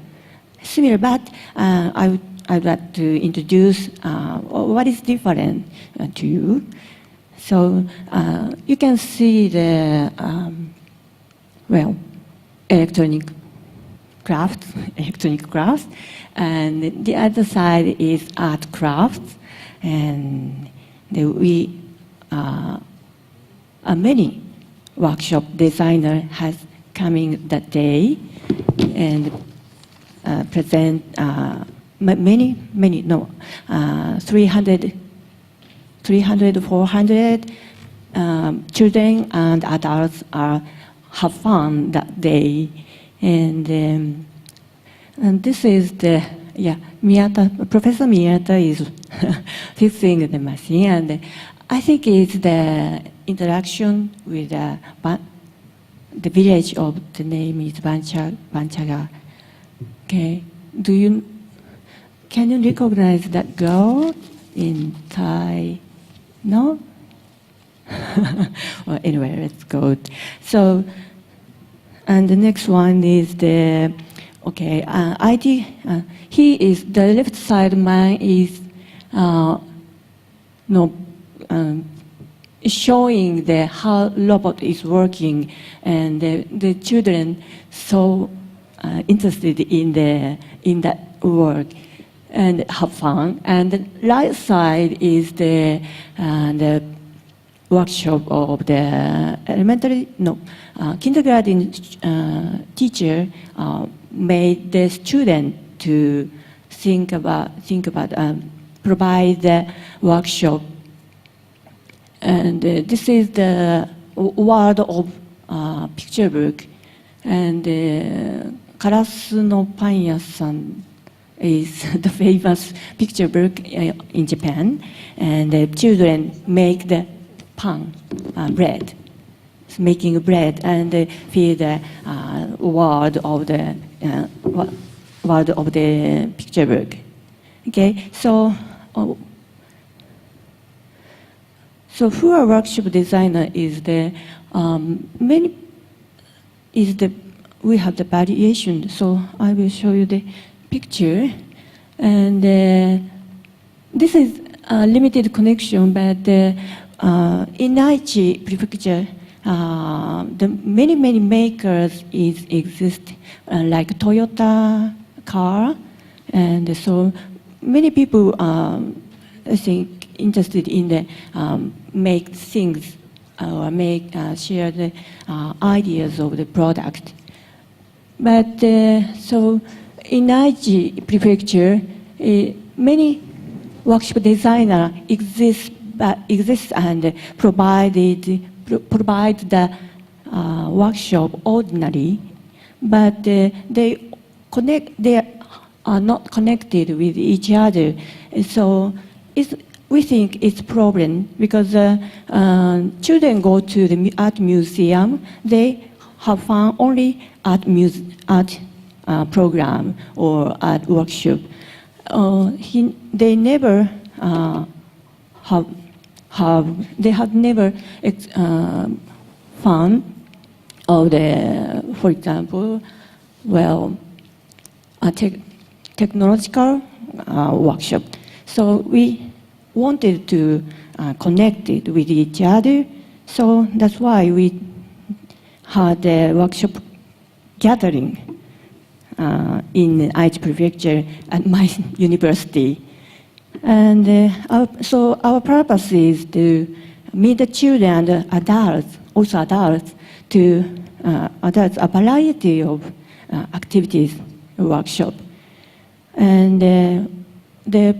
but I would like to introduce what is different to you. So you can see the electronic crafts, and the other side is art crafts, and we many workshop designer has coming that day and present 300, 400 children and adults have fun that day, and this is the Professor Miyata is fixing the machine, and I think it's the interaction with the village of the name is Banchaga. Okay, can you recognize that girl in Thai? No? Well, anyway, let's go. So, and the next one is the, he is, the left side man is showing how robot is working, and the children so interested in that work and have fun. And the right side is the workshop of the kindergarten teacher made the student to think about provide the workshop. And this is the world of picture book, and ガラスのパン屋さん is the famous picture book in Japan, and the children make the pan, bread, making bread, and feel the word of the picture book. Okay, so who a workshop designer is the we have the variation. So I will show you the picture, and this is a limited connection, but in Aichi Prefecture, the many makers exist, like Toyota car, and so many people I think interested in the make things or share the ideas of the product. But so in Aichi Prefecture, many workshop designer exist and provide the workshop ordinary, but they are not connected with each other. So we think it's a problem because children go to the art museum, they have fun only at program or at workshop. They never have never fun of the, for example, technological workshop. So we wanted to connect it with each other. So that's why we had a workshop gathering in Aichi Prefecture at my university. And our purpose is to meet the children and adults, also adults, a variety of activities, workshop. And the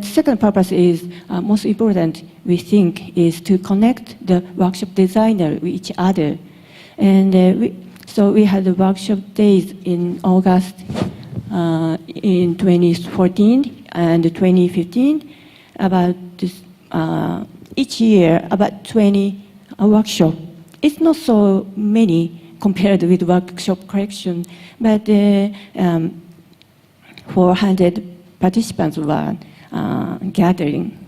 second purpose is most important, we think, is to connect the workshop designer with each other. And so we had the workshop days in August in 2014 and 2015. About this, each year, about 20 workshops. It's not so many compared with workshop collection, but 400 participants were gathering.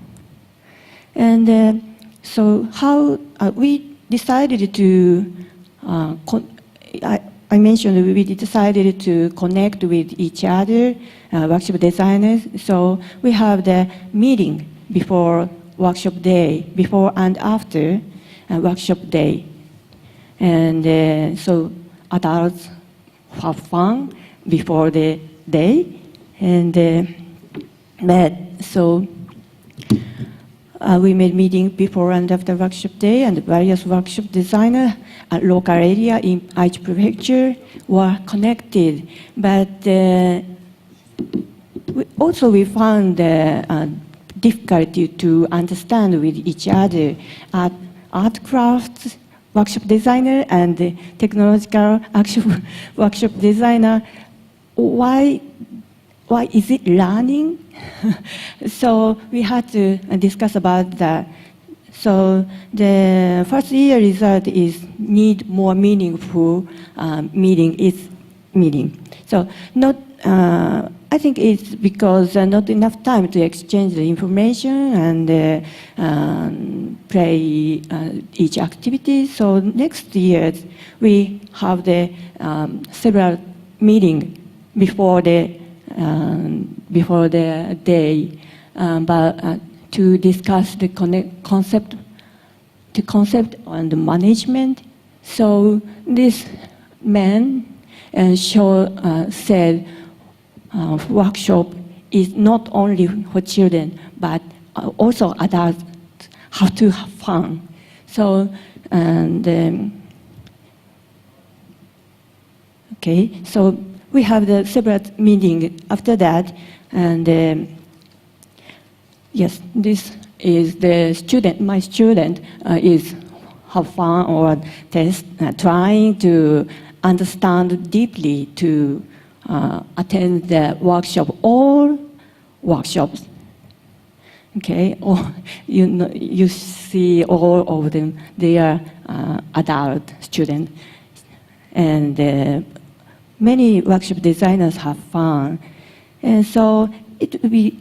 And so how we decided to, I mentioned we decided to connect with each other, workshop designers. So we have the meeting before workshop day, before and after workshop day. And so adults have fun before the day. And so we made meeting before and after workshop day, and various workshop designers at local area in Aichi Prefecture were connected. But we found difficulty to understand with each other at art crafts, workshop designer and technological workshop designer. Why is it learning? So we had to discuss about that. So the first year result is need more meaningful meeting. So not, I think it's because not enough time to exchange the information and play each activity. So next year we have the several meetings before the day, but to discuss the concept and the management. So this man said workshop is not only for children, but also adults have to have fun. So, okay, so we have the separate meeting after that, and yes, this is the student. My student is have fun or trying to understand deeply to attend the workshop, all workshops. Okay, or you see all of them. They are adult students, and many workshop designers have fun, and so it would be.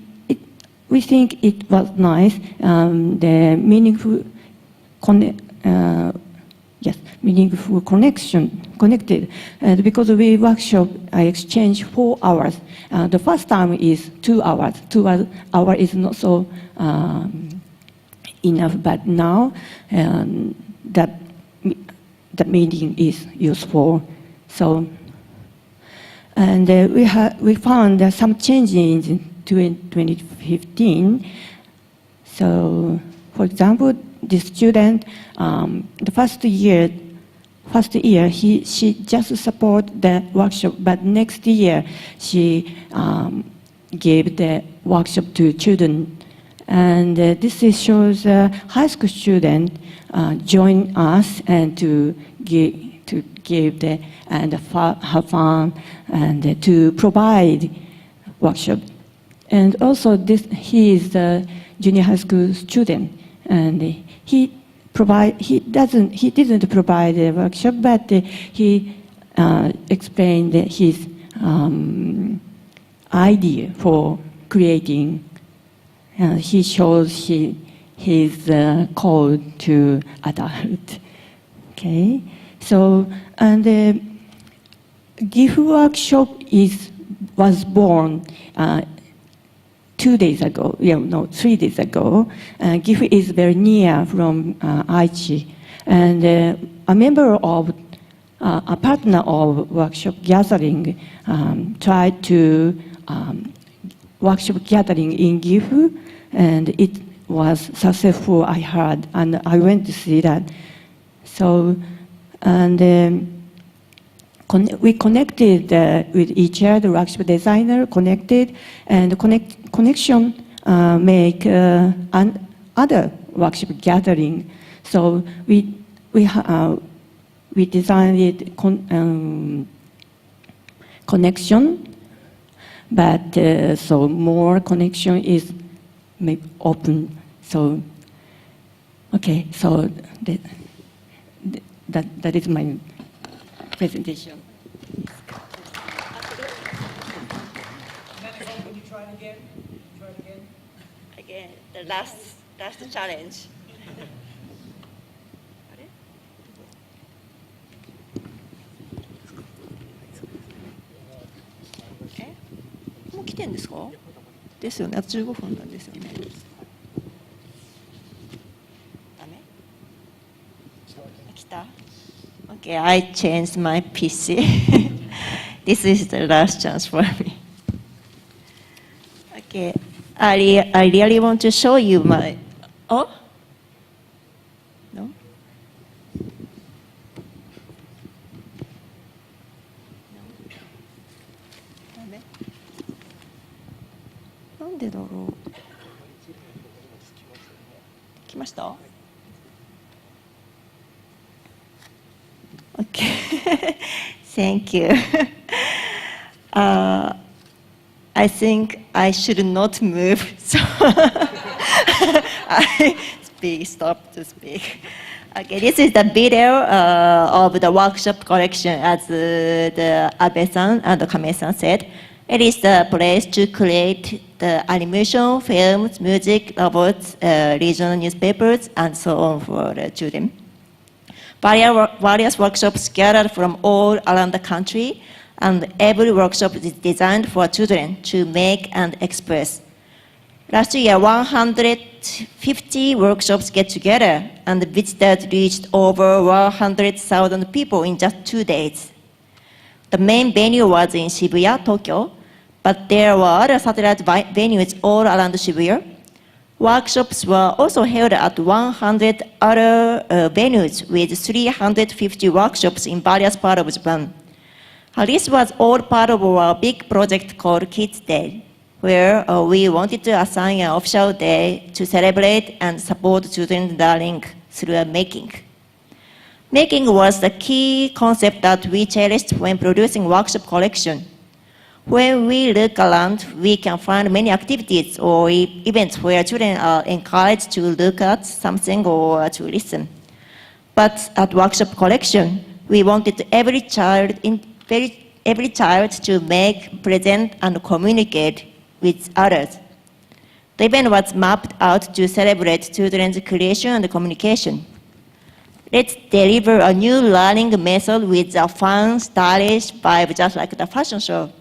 We think it was nice. The meaningful, meaningful connected, because we workshop, I exchange 4 hours. The first time is 2 hours. 2 hours is not so enough, but now that meeting is useful. So, and we found some changes in 2015. So, for example, the student, the first year, she just support the workshop, but next year she gave the workshop to children. And this shows high school student join us and to give the and have fun and to provide workshop. And also he is a junior high school student, and he didn't provide a workshop, but he explained his idea for creating. He shows his code to adult. Okay, so and the GIF workshop was born 3 days ago. GIF is very near from Aichi, and a member of a partner of workshop gathering tried to workshop gathering in GIF, and it was successful, I heard, and I went to see that. So, and we connected with each other, workshop designer connected, and connection make other workshop gathering. So we designed it connection, but so more connection is open. So okay, so that is my presentation.
Can you try it again?
Again, the last challenge. もう来てんですか？ですよね。あと15分なんですよね。ダメ？来た？ Okay, I changed my PC. This is the last chance for me. Okay, I really want to show you my. Oh? No? ダメ？なんでだろう。来ました？ Okay, thank you. I think I should not move, so I stop to speak. Okay, this is the video of the workshop collection, as the Abe-san and Kamei-san said. It is the place to create the animation, films, music, robots, regional newspapers, and so on for the children. Various workshops gathered from all around the country, and every workshop is designed for children to make and express. Last year, 150 workshops get together, and the visitors reached over 100,000 people in just 2 days. The main venue was in Shibuya, Tokyo, but there were other satellite venues all around Shibuya. Workshops were also held at 100 other venues with 350 workshops in various parts of Japan. This was all part of our big project called Kids Day, where we wanted to assign an official day to celebrate and support children's learning through making. Making was the key concept that we cherished when producing workshop collection. When we look around, we can find many activities or events where children are encouraged to look at something or to listen. But at workshop collection, we wanted every child to make, present, and communicate with others. The event was mapped out to celebrate children's creation and communication. Let's deliver a new learning method with a fun, stylish vibe, just like the fashion show.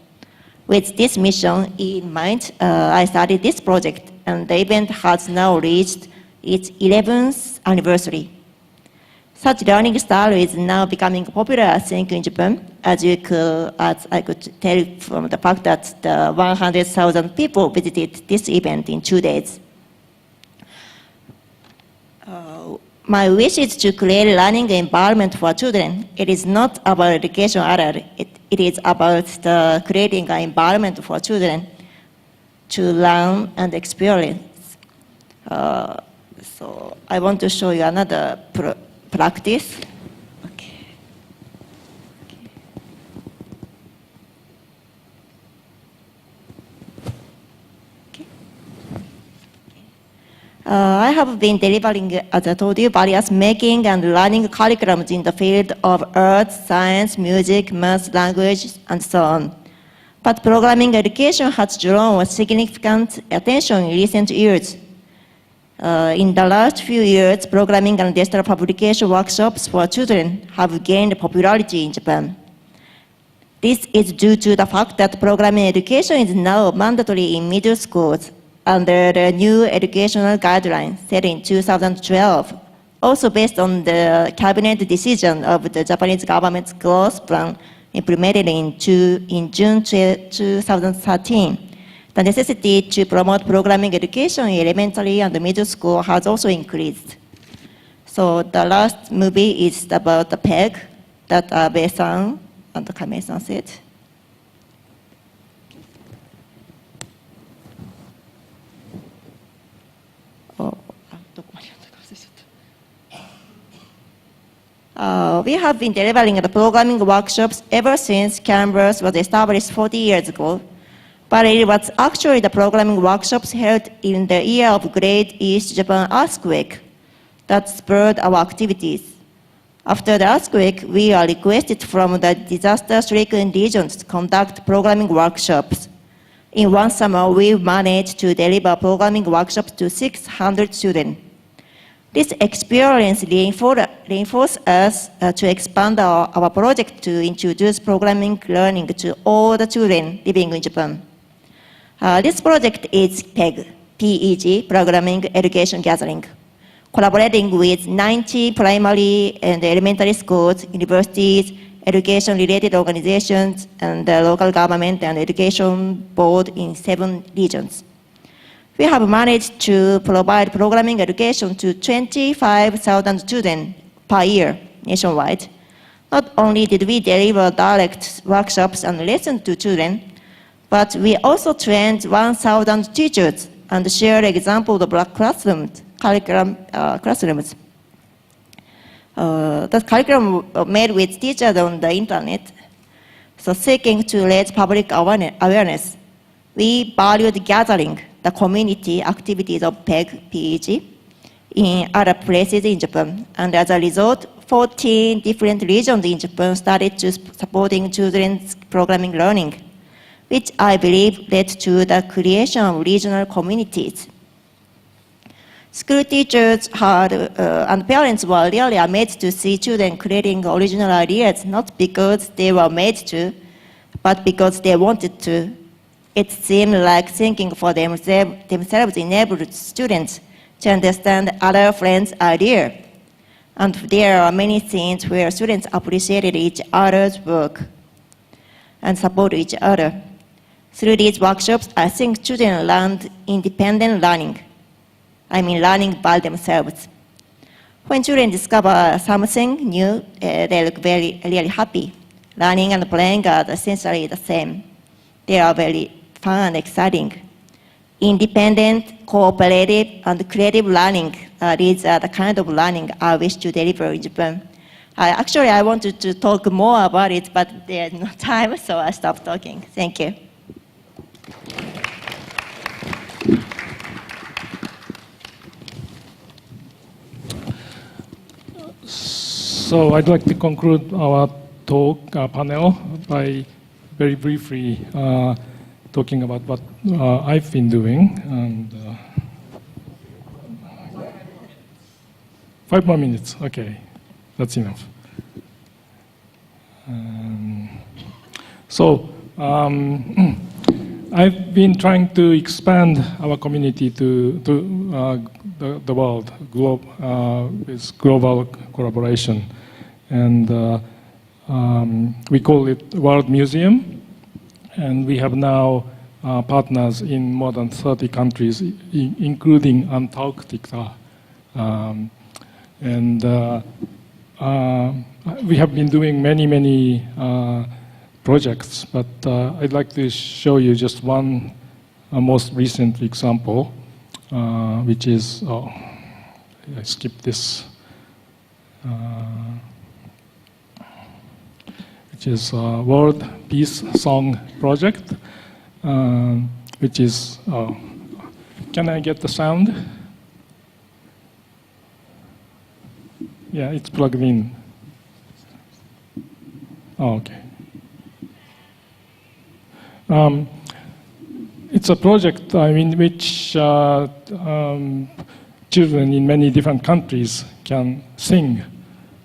With this mission in mind, I started this project, and the event has now reached its 11th anniversary. Such learning style is now becoming popular, I think, in Japan, as I could tell from the fact that the 100,000 people visited this event in 2 days. My wish is to create a learning environment for children. It is not about education at all. It is about creating an environment for children to learn and experience. So I want to show you another practice. Okay. I have been delivering, as I told you, various making and learning curriculums in the field of arts, science, music, math, language, and so on. But programming education has drawn significant attention in recent years. In the last few years, programming and digital publication workshops for children have gained popularity in Japan. This is due to the fact that programming education is now mandatory in middle schools under the new educational guidelines set in 2012, also based on the cabinet decision of the Japanese government's growth plan implemented in June 2013. The necessity to promote programming education in elementary and middle school has also increased. So the last movie is about the peg that Abe-san and Kamei-san said. We have been delivering the programming workshops ever since Canvas was established 40 years ago, but it was actually the programming workshops held in the year of Great East Japan earthquake that spurred our activities. After the earthquake, we are requested from the disaster-stricken regions to conduct programming workshops. In one summer, we managed to deliver programming workshops to 600 students. This experience reinforced us to expand our project to introduce programming learning to all the children living in Japan. This project is PEG, PEG, Programming Education Gathering, collaborating with 90 primary and elementary schools, universities, education-related organizations, and the local government and education board in 7 regions. We have managed to provide programming education to 25,000 students per year nationwide. Not only did we deliver direct workshops and lessons to children, but we also trained 1,000 teachers and shared examples of classrooms. The curriculum made with teachers on the internet, so seeking to raise public awareness. We valued gathering the community activities of PEG, PEG, in other places in Japan. And as a result, 14 different regions in Japan started to supporting children's programming learning, which I believe led to the creation of regional communities. School teachers and parents were really amazed to see children creating original ideas, not because they were made to, but because they wanted to. It seemed like thinking for themselves enabled students to understand other friends' ideas. And there are many scenes where students appreciated each other's work and supported each other. Through these workshops, I think children learned independent learning. I mean learning by themselves. When children discover something new, they look really happy. Learning and playing are essentially the same. They are very fun and exciting. Independent, cooperative, and creative learning. These are the kind of learning I wish to deliver in Japan. Actually, I wanted to talk more about it, but there's no time, so I stopped talking. Thank you.
So I'd like to conclude our talk, panel, by very briefly talking about what I've been doing. And 5 more minutes, okay, that's enough. I've been trying to expand our community to the world with global collaboration. And we call it World Museum. And we have now partners in more than 30 countries, including Antarctica. We have been doing many projects, but I'd like to show you just one most recent example, which is, I skipped this, which is World Peace Song Project, which is, can I get the sound? Yeah, it's plugged in. Oh, okay. It's a project in which children in many different countries can sing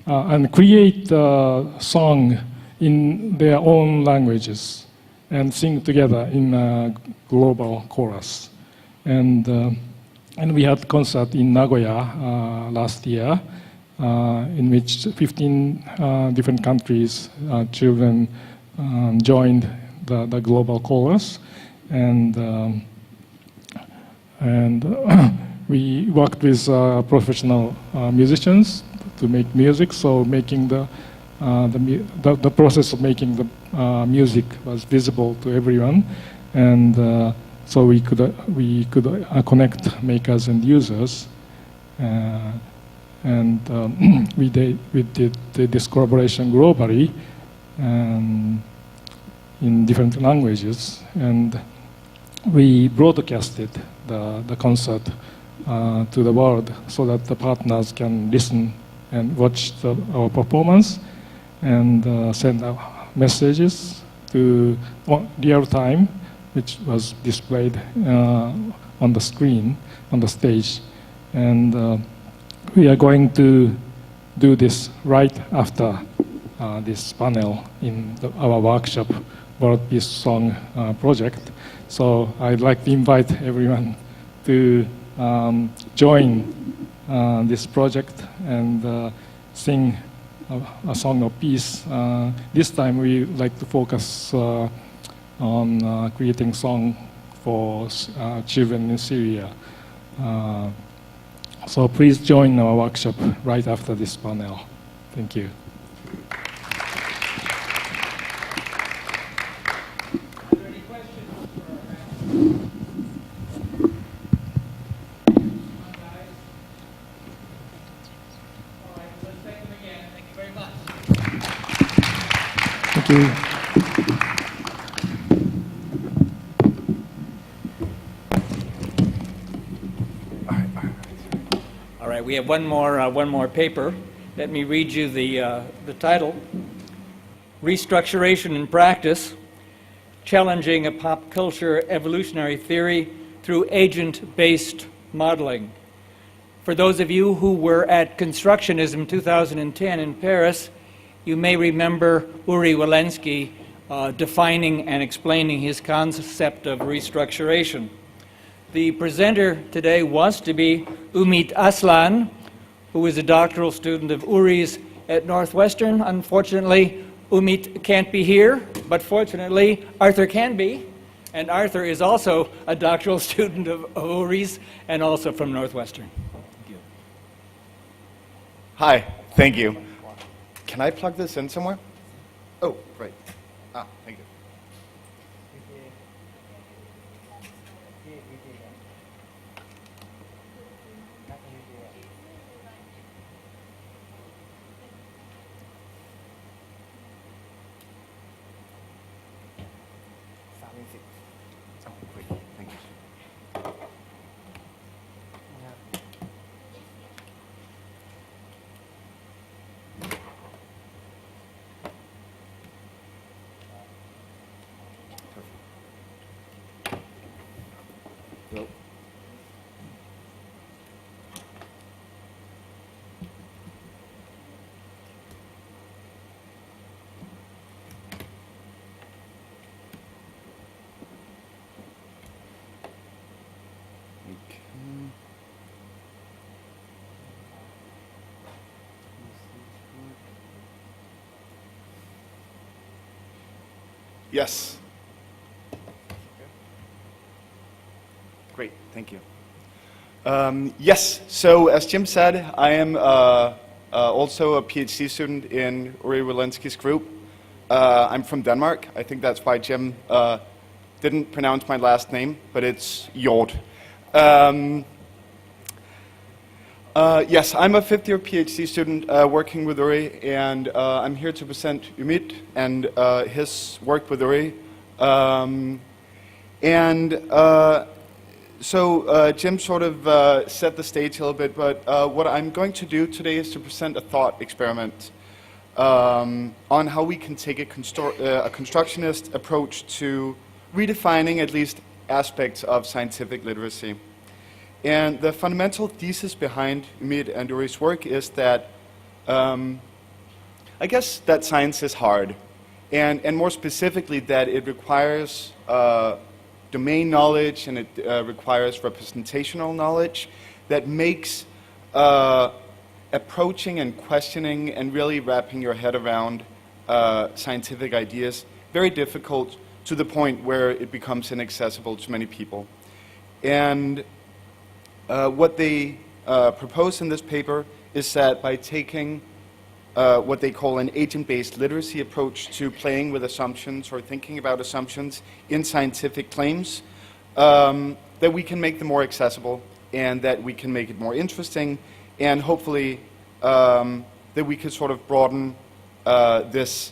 and create a song in their own languages and sing together in a global chorus. And we had a concert in Nagoya last year, in which 15 different countries, children joined the global chorus, and we worked with professional musicians to make music. So making the process of making the music was visible to everyone, and so we could connect makers and users. We did this collaboration globally in different languages, and we broadcasted the concert to the world so that the partners can listen and watch our performance and send out messages to real time, which was displayed on the screen, on the stage. And we are going to do this right after this panel in our workshop, World Peace Song Project. So I'd like to invite everyone to join this project and sing a song of peace. This time we like to focus on creating song for children in Syria. So please join our workshop right after this panel. Thank you. Thank you.
All right, we have one more paper. Let me read you the title: Restructuration in Practice: Challenging a Pop Culture Evolutionary Theory Through Agent-Based Modeling. For those of you who were at Constructionism 2010 in Paris, you may remember Wilensky defining and explaining his concept of restructuration. The presenter today was to be Umit Aslan, who is a doctoral student of Uri's at Northwestern. Unfortunately, Umit can't be here, but fortunately, Arthur can be. And Arthur is also a doctoral student of Uri's and also from Northwestern. Thank you.
Hi, thank you. Can I plug this in somewhere? Oh, right. Thank you. Yes. Great, thank you. Yes, so as Jim said, I am also a PhD student in Uri Wilensky's group. I'm from Denmark. I think that's why Jim didn't pronounce my last name, but it's Jord. Yes, I'm a fifth-year PhD student working with Uri, and I'm here to present Umit and his work with Uri. So Jim sort of set the stage a little bit, but what I'm going to do today is to present a thought experiment on how we can take a constructionist approach to redefining at least aspects of scientific literacy. And the fundamental thesis behind Umit and Uri's work is that I guess that science is hard, and more specifically that it requires domain knowledge and it requires representational knowledge that makes approaching and questioning and really wrapping your head around scientific ideas very difficult to the point where it becomes inaccessible to many people. And what they propose in this paper is that by taking what they call an agent-based literacy approach to playing with assumptions or thinking about assumptions in scientific claims, that we can make them more accessible and that we can make it more interesting, and hopefully that we can sort of broaden this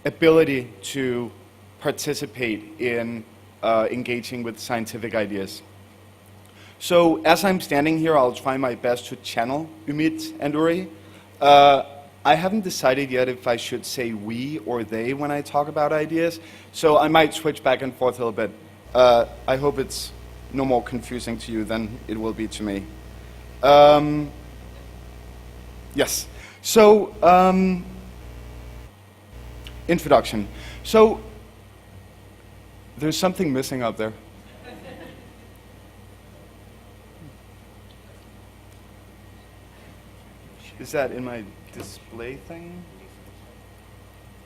ability to participate in engaging with scientific ideas. So as I'm standing here, I'll try my best to channel Umit and Uri. I haven't decided yet if I should say we or they when I talk about ideas, so I might switch back and forth a little bit. I hope it's no more confusing to you than it will be to me. Yes, so introduction. So there's something missing up there. Is that in my display thing?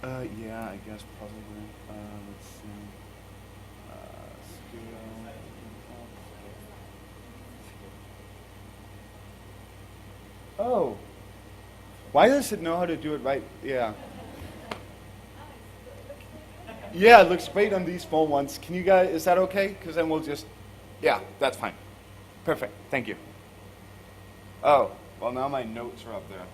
Yeah, I guess probably. Let's see. Oh. Why does it know how to do it right? Yeah. Yeah, it looks great on these small ones. Can you guys, is that okay? Because then we'll just, yeah, that's fine. Perfect, thank you. Oh. Well, now my notes are up there.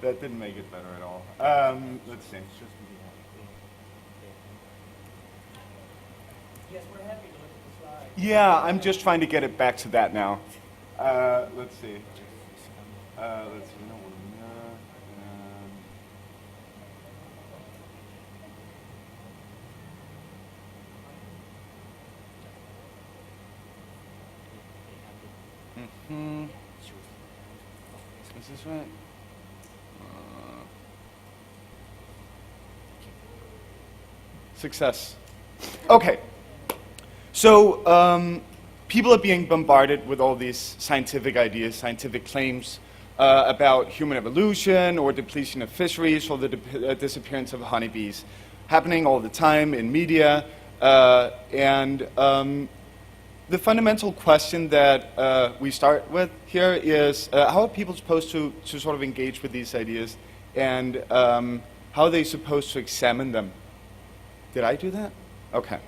That didn't make it better at all. Let's see.
Yes, we're happy to look at the slide.
Yeah, I'm just trying to get it back to that now. Let's see. Let's see. No, Is this right? Success. Okay. So people are being bombarded with all these scientific ideas, scientific claims about human evolution or depletion of fisheries or the disappearance of honeybees, happening all the time in media. And the fundamental question that we start with here is how are people supposed to sort of engage with these ideas, and how are they supposed to examine them? Did I do that? Okay.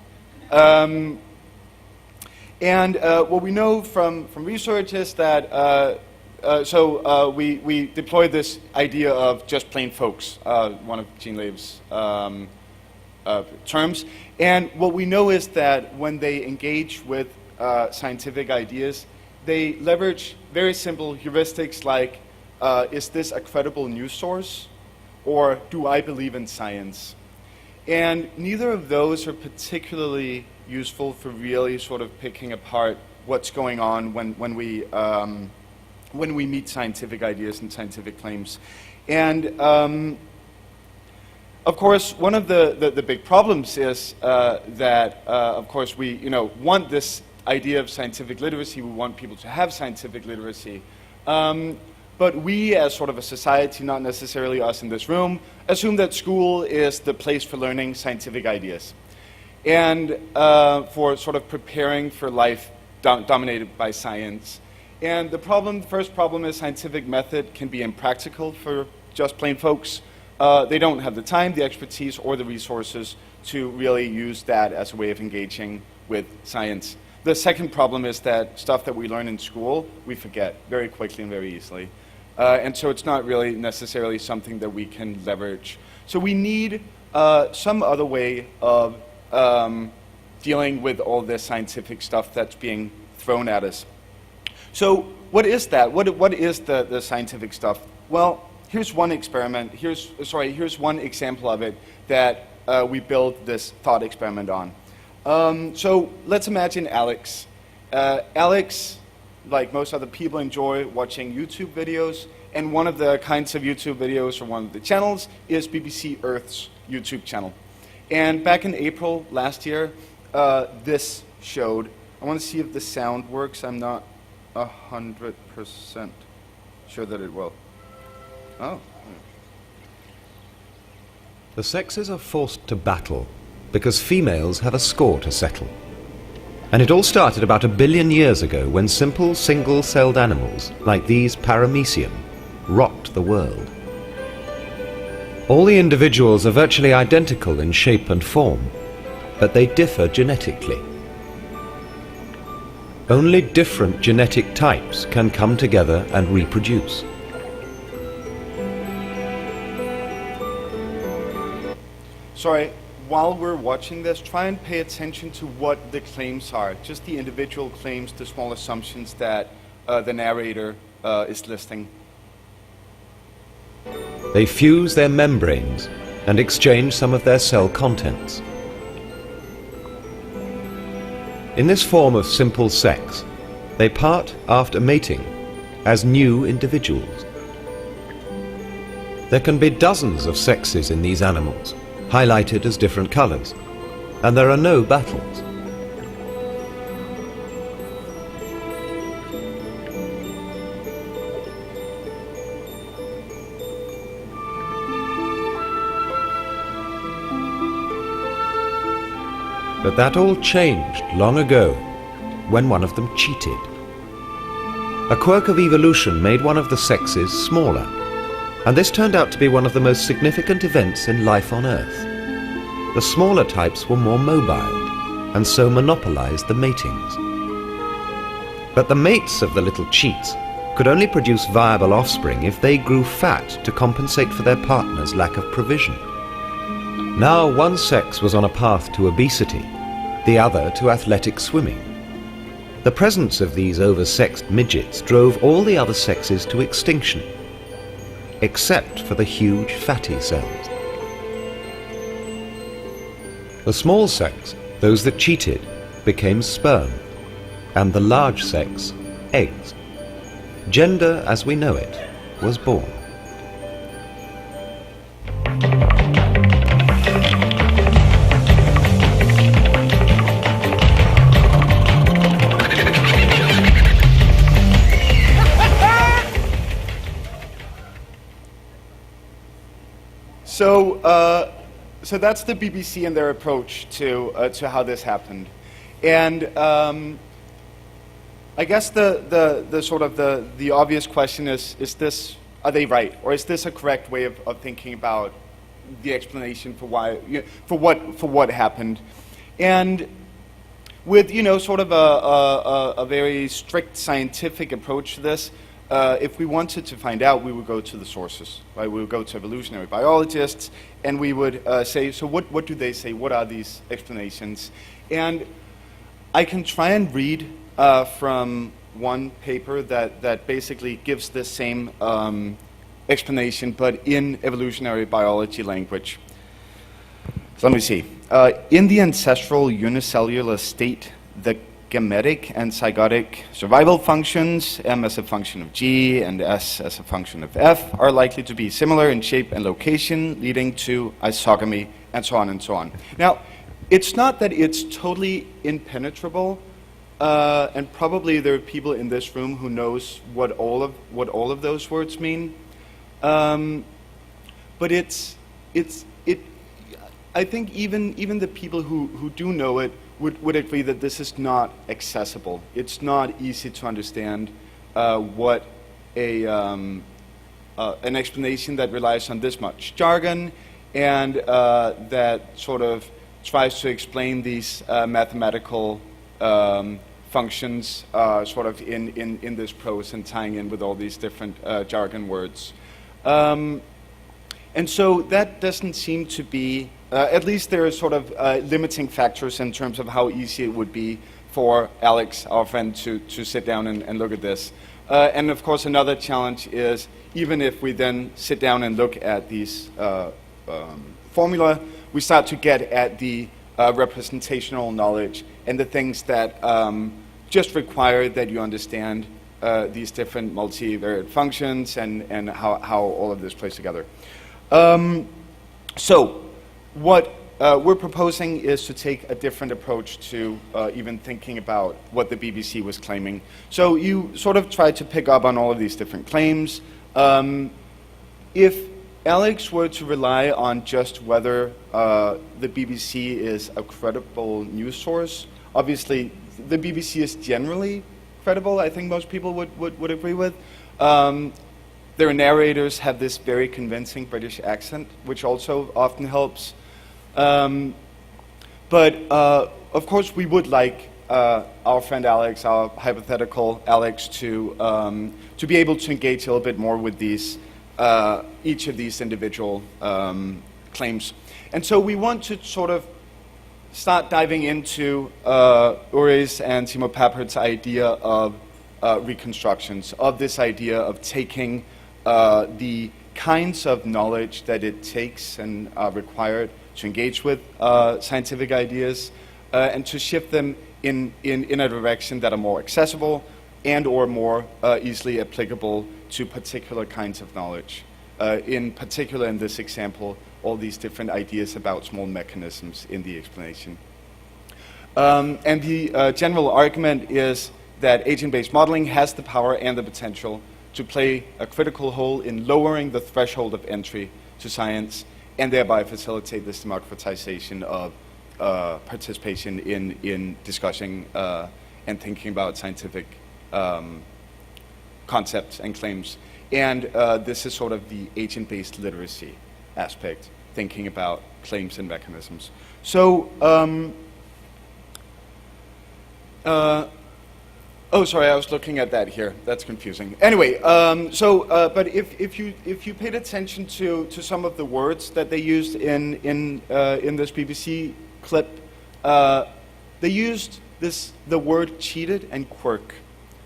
And what we know from research is that, we deploy this idea of just plain folks, one of Jean Leib's terms. And what we know is that when they engage with scientific ideas, they leverage very simple heuristics like, is this a credible news source? Or do I believe in science? And neither of those are particularly useful for really sort of picking apart what's going on when we meet scientific ideas and scientific claims. And of course, one of the big problems is that, of course, we want this idea of scientific literacy. We want people to have scientific literacy. But we, as sort of a society, not necessarily us in this room, assume that school is the place for learning scientific ideas and for sort of preparing for life dominated by science. And the first problem is scientific method can be impractical for just plain folks. They don't have the time, the expertise, or the resources to really use that as a way of engaging with science. The second problem is that stuff that we learn in school, we forget very quickly and very easily. And so it's not really necessarily something that we can leverage. So we need some other way of dealing with all this scientific stuff that's being thrown at us. So what is that? What is the scientific stuff? Well, here's one experiment. Here's one example of it that we built this thought experiment on. So let's imagine Alex. Alex, like most other people, enjoy watching YouTube videos, and one of the kinds of YouTube videos, or one of the channels, is BBC Earth's YouTube channel. And back in April last year, this showed. I want to see if the sound works. I'm not 100% sure that it will. Oh.
The sexes are forced to battle because females have a score to settle. And it all started about 1 billion years ago when simple single-celled animals, like these paramecium, rocked the world. All the individuals are virtually identical in shape and form, but they differ genetically. Only different genetic types can come together and reproduce.
Sorry, while we're watching this, try and pay attention to what the claims are, just the individual claims, the small assumptions that the narrator is listing.
They fuse their membranes and exchange some of their cell contents. In this form of simple sex, they part after mating as new individuals. There can be dozens of sexes in these animals, highlighted as different colors, and there are no battles. But that all changed long ago, when one of them cheated. A quirk of evolution made one of the sexes smaller, and this turned out to be one of the most significant events in life on Earth. The smaller types were more mobile, and so monopolized the matings. But the mates of the little cheats could only produce viable offspring if they grew fat to compensate for their partner's lack of provision. Now one sex was on a path to obesity, the other to athletic swimming. The presence of these oversexed midgets drove all the other sexes to extinction, except for the huge fatty cells. The small sex, those that cheated, became sperm, and the large sex, eggs. Gender as we know it was born.
So that's the BBC and their approach to how this happened, and I guess the sort of the obvious question is this, are they right, or is this a correct way of thinking about the explanation for why, for what happened? And with sort of a very strict scientific approach to this, if we wanted to find out, we would go to the sources, right? We would go to evolutionary biologists, and we would say, so what do they say? What are these explanations? And I can try and read from one paper that basically gives the same explanation, but in evolutionary biology language. So let me see. In the ancestral unicellular state, the gametic and zygotic survival functions, M as a function of G and S as a function of F, are likely to be similar in shape and location, leading to isogamy, and so on and so on. Now, it's not that it's totally impenetrable, and probably there are people in this room who knows what all of those words mean. But I think even the people who do know it would agree that this is not accessible. It's not easy to understand what an explanation that relies on this much jargon and that sort of tries to explain these mathematical functions sort of in this prose and tying in with all these different jargon words. And so that doesn't seem to be, at least there are sort of limiting factors in terms of how easy it would be for Alex, our friend, to sit down and look at this. And of course, another challenge is, even if we then sit down and look at these formula, we start to get at the representational knowledge and the things that just require that you understand these different multivariate functions and how all of this plays together. So what we're proposing is to take a different approach to even thinking about what the BBC was claiming. So you sort of try to pick up on all of these different claims. If Alex were to rely on just whether the BBC is a credible news source, obviously the BBC is generally credible, I think most people would agree with. Their narrators have this very convincing British accent, which also often helps. But of course, we would like our friend Alex, our hypothetical Alex, to be able to engage a little bit more with these each of these individual claims. And so we want to sort of start diving into Uri's and Timo Pappert's idea of reconstructions, of this idea of taking the kinds of knowledge that it takes and are required to engage with scientific ideas and to shift them in a direction that are more accessible and or more easily applicable to particular kinds of knowledge. In particular, in this example, all these different ideas about small mechanisms in the explanation. And the general argument is that agent-based modeling has the power and the potential to play a critical role in lowering the threshold of entry to science and thereby facilitate this democratization of participation in discussing and thinking about scientific concepts and claims. And this is sort of the agent-based literacy aspect, thinking about claims and mechanisms. So, oh, sorry, I was looking at that here. That's confusing. Anyway, but if you paid attention to some of the words that they used in this BBC clip, they used the word cheated and quirk,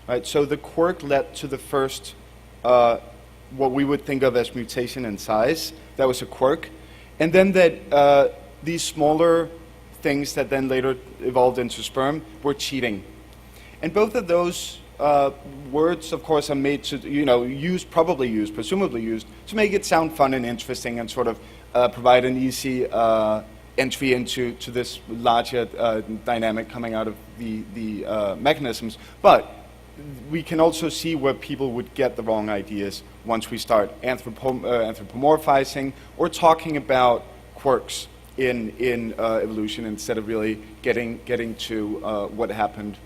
right? So the quirk led to the first what we would think of as mutation in size. That was a quirk, and then that these smaller things that then later evolved into sperm were cheating. And both of those words, of course, are made to, presumably used, to make it sound fun and interesting and sort of provide an easy entry into this larger dynamic coming out of the mechanisms. But we can also see where people would get the wrong ideas once we start anthropomorphizing or talking about quirks in evolution instead of really getting to what happened.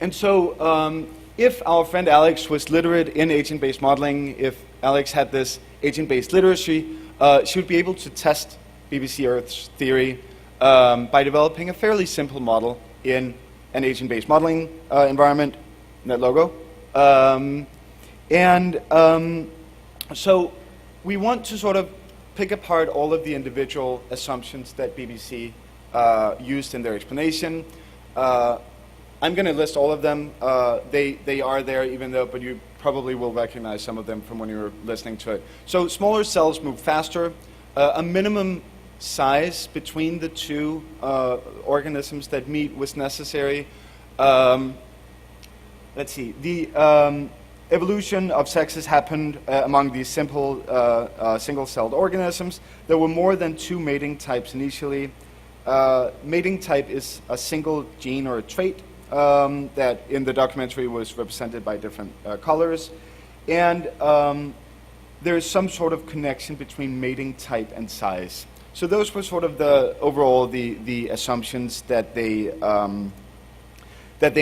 And so if our friend Alex was literate in agent-based modeling, if Alex had this agent-based literacy, she would be able to test BBC Earth's theory by developing a fairly simple model in an agent-based modeling environment, that logo. So we want to sort of pick apart all of the individual assumptions that BBC used in their explanation. I'm going to list all of them. They are there, but you probably will recognize some of them from when you were listening to it. So smaller cells move faster. A minimum size between the two organisms that meet was necessary. let's see, the evolution of sexes happened among these simple single-celled organisms. There were more than 2 mating types initially. Mating type is a single gene or a trait that in the documentary was represented by different colors. And there is some sort of connection between mating type and size. So those were sort of the overall the assumptions that they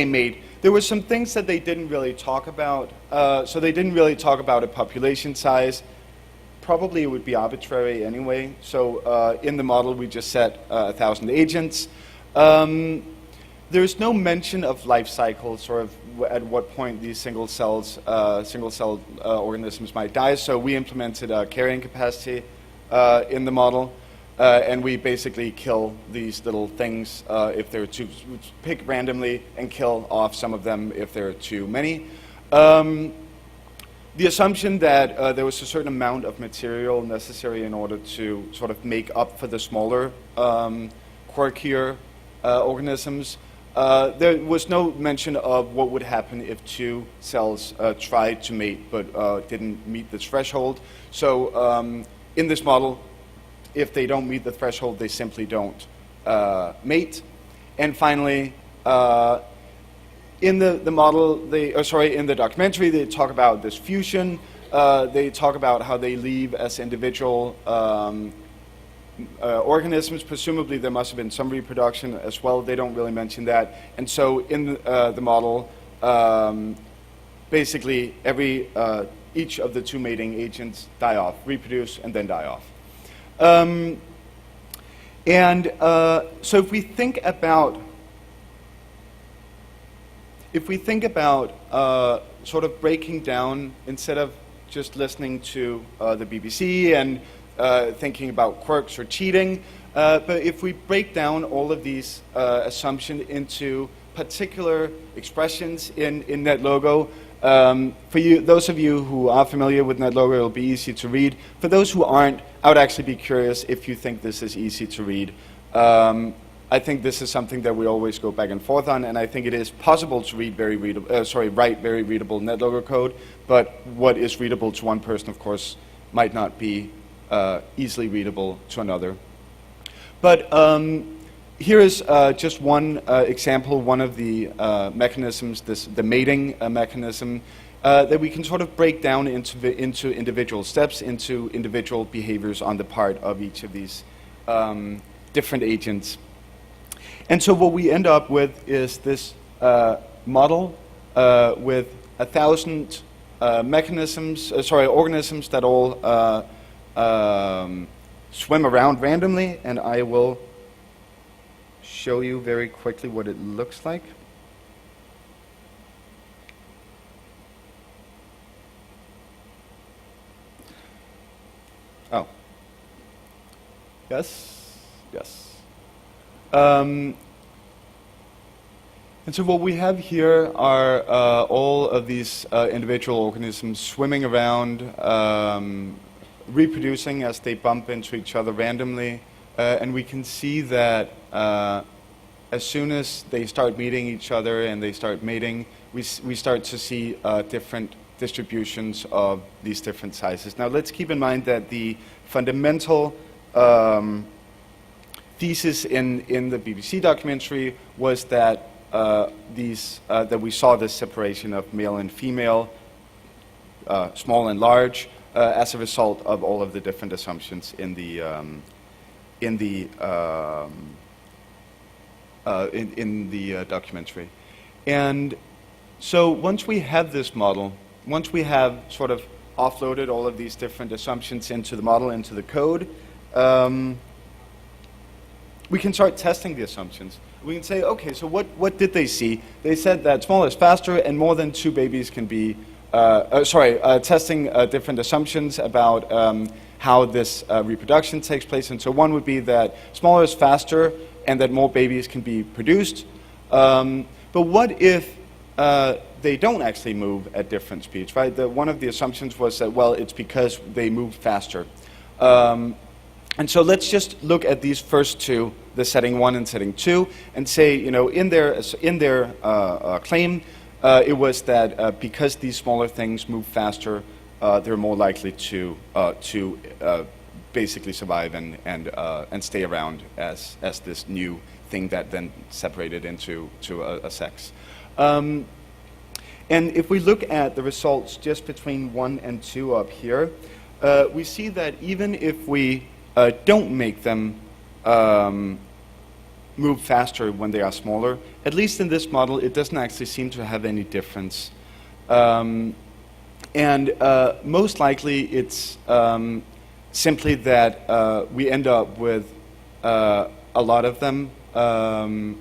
made. There were some things that they didn't really talk about. So they didn't really talk about a population size. Probably it would be arbitrary anyway. So in the model we just set 1,000 agents. There's no mention of life cycles or of at what point these single-celled organisms might die. So we implemented a carrying capacity in the model. And we basically kill these little things if there are too, pick randomly and kill off some of them if there are too many. The assumption that there was a certain amount of material necessary in order to sort of make up for the smaller, quirkier organisms. There was no mention of what would happen if 2 cells tried to mate but didn't meet this threshold. So in this model, if they don't meet the threshold, they simply don't mate. And finally, in the model, in the documentary, they talk about this fusion. They talk about how they leave as individual organisms. Presumably, there must have been some reproduction as well. They don't really mention that. And so, in the model, basically, each of the 2 mating agents die off, reproduce, and then die off. So if we think about sort of breaking down, instead of just listening to the BBC and thinking about quirks or cheating, but if we break down all of these assumptions into particular expressions in NetLogo, for you, those of you who are familiar with NetLogo, it'll be easy to read. For those who aren't, I would actually be curious if you think this is easy to read. I think this is something that we always go back and forth on, and I think it is possible to read write very readable NetLogo code, but what is readable to one person, of course, might not be easily readable to another. But here is just one example, one of the mechanisms, the mating mechanism, that we can sort of break down into individual steps, into individual behaviors on the part of each of these different agents. And so what we end up with is this model with 1,000 organisms that all swim around randomly, and I will show you very quickly what it looks like. Oh. Yes? Yes. And so what we have here are all of these individual organisms swimming around, reproducing as they bump into each other randomly. And we can see that as soon as they start meeting each other and they start mating, we start to see different distributions of these different sizes. Now let's keep in mind that the fundamental thesis in the BBC documentary was that that we saw this separation of male and female, small and large, as a result of all of the different assumptions in the documentary. And so once we have this model, once we have sort of offloaded all of these different assumptions into the model, into the code, we can start testing the assumptions. We can say, okay, so what did they see? They said that smaller is faster and more than 2 babies can be, testing different assumptions about how this reproduction takes place. And so one would be that smaller is faster and that more babies can be produced. But what if they don't actually move at different speeds, right? One of the assumptions was that, well, it's because they move faster. And so let's just look at these first two, the setting 1 and setting 2, and say, in their claim, it was that because these smaller things move faster, they're more likely to basically survive and stay around as this new thing that then separated into a sex. And if we look at the results just between 1 and 2 up here, we see that even if we don't make them move faster when they are smaller, at least in this model, it doesn't actually seem to have any difference. And most likely it's simply that we end up with a lot of them, and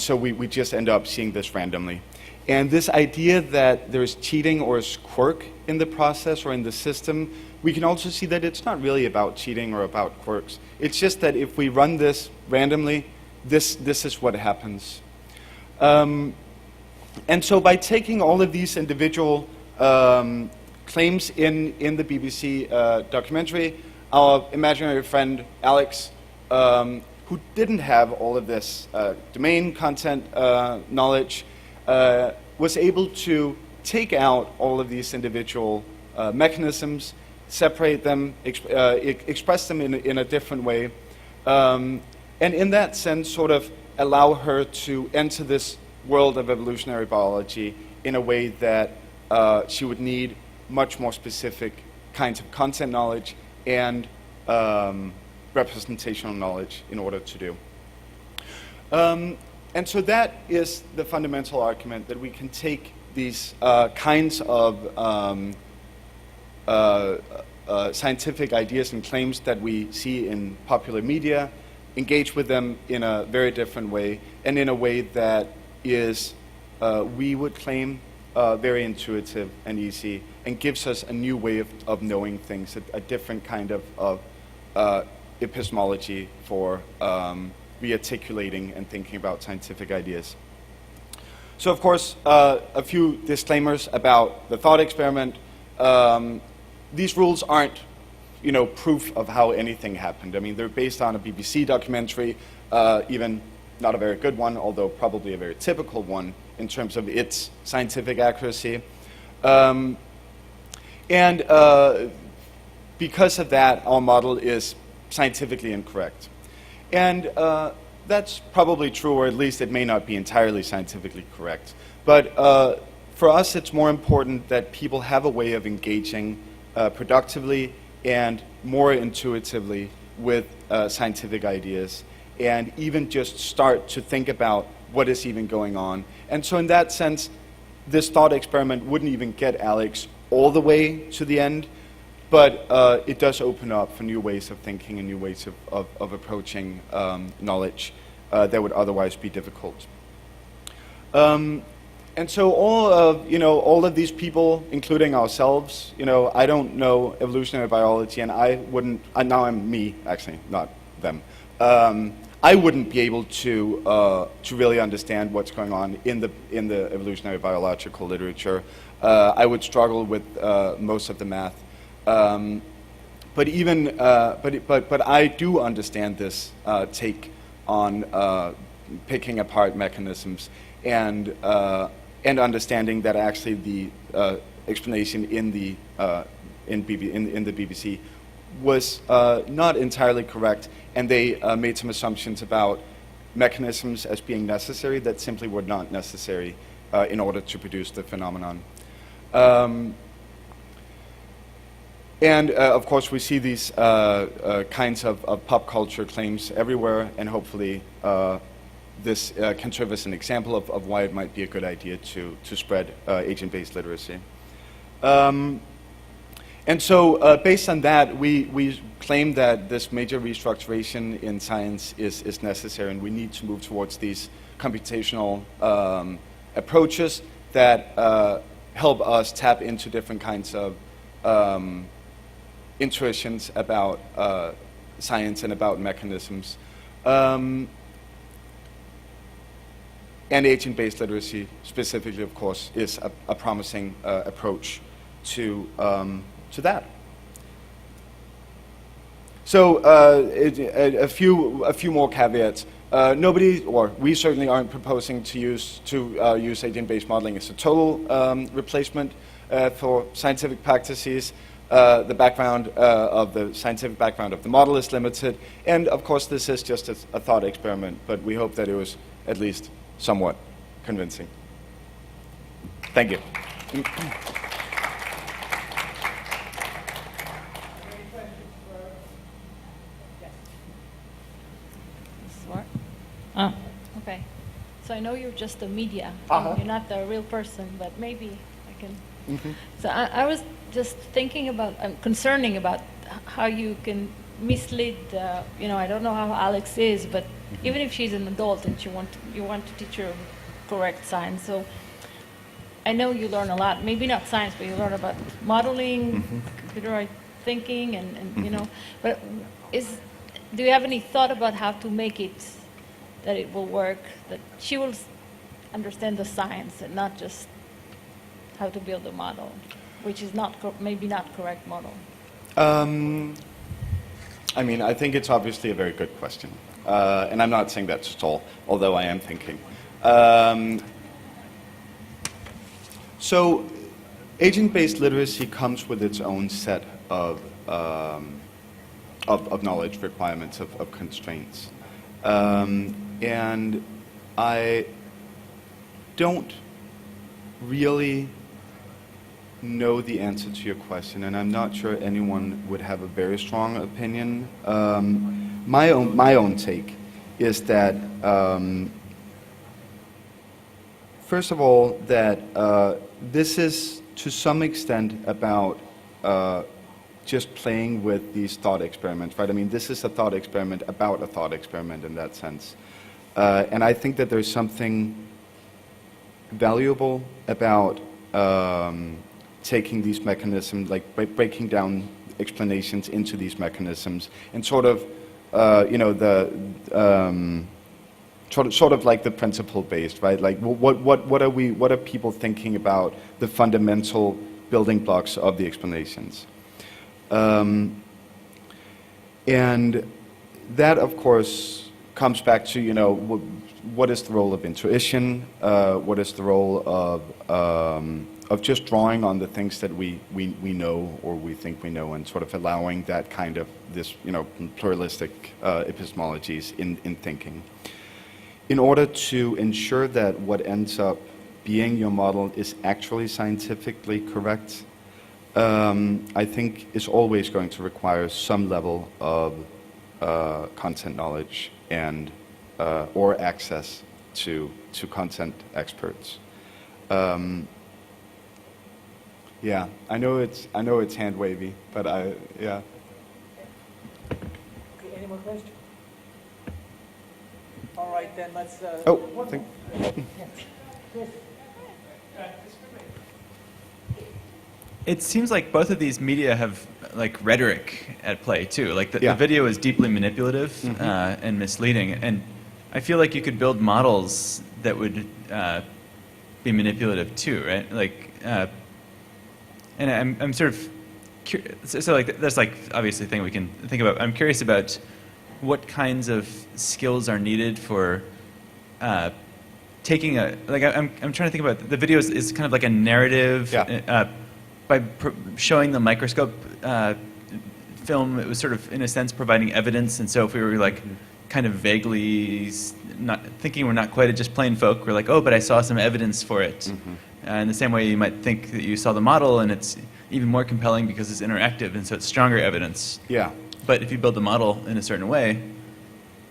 so we just end up seeing this randomly. And this idea that there's cheating or quirk in the process or in the system, we can also see that it's not really about cheating or about quirks. It's just that if we run this randomly, this is what happens. And so by taking all of these individual claims in the BBC documentary, our imaginary friend Alex, who didn't have all of this domain content knowledge, was able to take out all of these individual mechanisms, separate them, express them in a different way, and in that sense sort of allow her to enter this world of evolutionary biology in a way that she would need much more specific kinds of content knowledge and representational knowledge in order to do. And so that is the fundamental argument, that we can take these kinds of scientific ideas and claims that we see in popular media, engage with them in a very different way, and in a way that is, we would claim, very intuitive and easy, and gives us a new way of knowing things, a different kind of epistemology for rearticulating and thinking about scientific ideas. So of course, a few disclaimers about the thought experiment. These rules aren't, proof of how anything happened. I mean, they're based on a BBC documentary, even not a very good one, although probably a very typical one in terms of its scientific accuracy. And because of that, our model is scientifically incorrect. And that's probably true, or at least it may not be entirely scientifically correct. But for us, it's more important that people have a way of engaging productively and more intuitively with scientific ideas, and even just start to think about what is even going on. And so in that sense, this thought experiment wouldn't even get Alex all the way to the end, but it does open up for new ways of thinking and new ways of approaching knowledge that would otherwise be difficult. And so all of these people, including ourselves, I don't know evolutionary biology, and I wouldn't. Now I'm me, actually, not them. I wouldn't be able to really understand what's going on in the evolutionary biological literature. I would struggle with most of the math. But I do understand this take on picking apart mechanisms and understanding that actually the explanation in the BBC was not entirely correct, and they made some assumptions about mechanisms as being necessary that simply were not necessary in order to produce the phenomenon. And of course, we see these kinds of pop culture claims everywhere, and hopefully this can serve as an example of why it might be a good idea to spread agent-based literacy. And so based on that, we claim that this major restructuration in science is necessary, and we need to move towards these computational approaches that help us tap into different kinds of intuitions about science and about mechanisms. And agent-based literacy specifically, of course, is a promising approach to that. So a few more caveats. Nobody, or we certainly aren't proposing to use agent-based modeling as a total replacement for scientific practices. The background of the scientific background of the model is limited, and of course this is just a thought experiment, but we hope that it was at least somewhat convincing. Thank you.
Okay. So I know you're just the media. You're not the real person, but maybe I can. So I was just thinking about, concerning about how you can mislead. I don't know how Alex is, but even if she's an adult and you want to teach her correct science, so I know you learn a lot. Maybe not science, but you learn about modeling, computer thinking, and But do you have any thought about how to make it that it will work, that she will understand the science and not just how to build a model, which is maybe not correct model?
I mean, I think it's obviously a very good question. And I'm not saying that's all, although I am thinking. So agent-based literacy comes with its own set of knowledge requirements, of constraints. And I don't really know the answer to your question, and I'm not sure anyone would have a very strong opinion. My own take is that, first of all, that this is to some extent about just playing with these thought experiments, right? I mean, this is a thought experiment about a thought experiment in that sense. And I think that there's something valuable about taking these mechanisms, like breaking down explanations into these mechanisms, and sort of, sort of like the principle-based, right? Like, what are people thinking about the fundamental building blocks of the explanations? And that, of course, comes back to, what is the role of intuition? What is the role of just drawing on the things that we know or we think we know, and sort of allowing that kind of pluralistic epistemologies in thinking, in order to ensure that what ends up being your model is actually scientifically correct. I think is always going to require some level of content knowledge and or access to content experts. Yeah, I know it's hand wavy, but yeah.
Okay, any more questions? All right, then let's.
It seems like both of these media have like rhetoric at play too. Like the video is deeply manipulative and misleading, and I feel like you could build models that would be manipulative too, right? Like, and I'm sort of so like that's like obviously a thing we can think about. I'm curious about what kinds of skills are needed for taking a like I'm trying to think about the video is kind of like a narrative. By showing the microscope film, it was sort of, in a sense, providing evidence. And so if we were like kind of vaguely not thinking we're not quite just plain folk, we're like, oh, but I saw some evidence for it. In the same way you might think that you saw the model and it's even more compelling because it's interactive, and so it's stronger evidence.
Yeah.
But if you build the model in a certain way,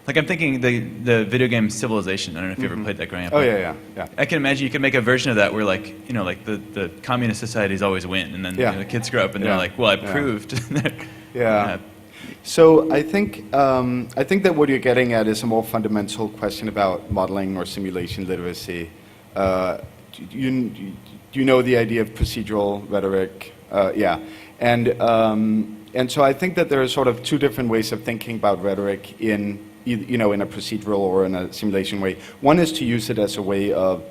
like I'm thinking the video game Civilization. I don't know if you ever played that growing up.
Oh yeah.
I can imagine you could make a version of that where like like the communist societies always win, and then the kids grow up and they're like, well, I proved that.
Yeah. So I think that what you're getting at is a more fundamental question about modeling or simulation literacy. You know the idea of procedural rhetoric, and so I think that there are sort of two different ways of thinking about rhetoric in a procedural or in a simulation way. One is to use it as a way of,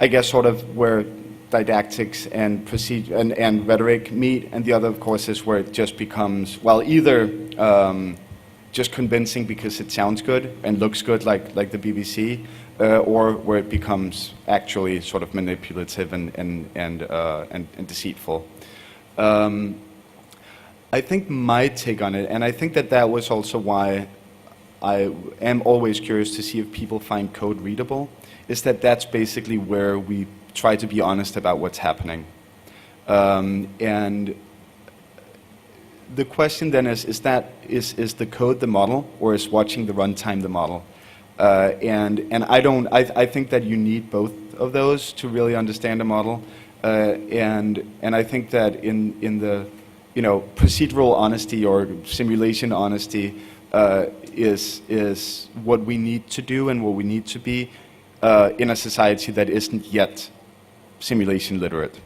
I guess, sort of where didactics and procedure and rhetoric meet, and the other, of course, is where it just becomes, well, either just convincing because it sounds good and looks good, like the BBC, or where it becomes actually sort of manipulative and deceitful. I think my take on it, and I think that was also why I am always curious to see if people find code readable, is that that's basically where we try to be honest about what's happening. And the question then is the code the model, or is watching the runtime the model? And I think that you need both of those to really understand a model. And I think that in the procedural honesty or simulation honesty is what we need to do and what we need to be in a society that isn't yet simulation literate.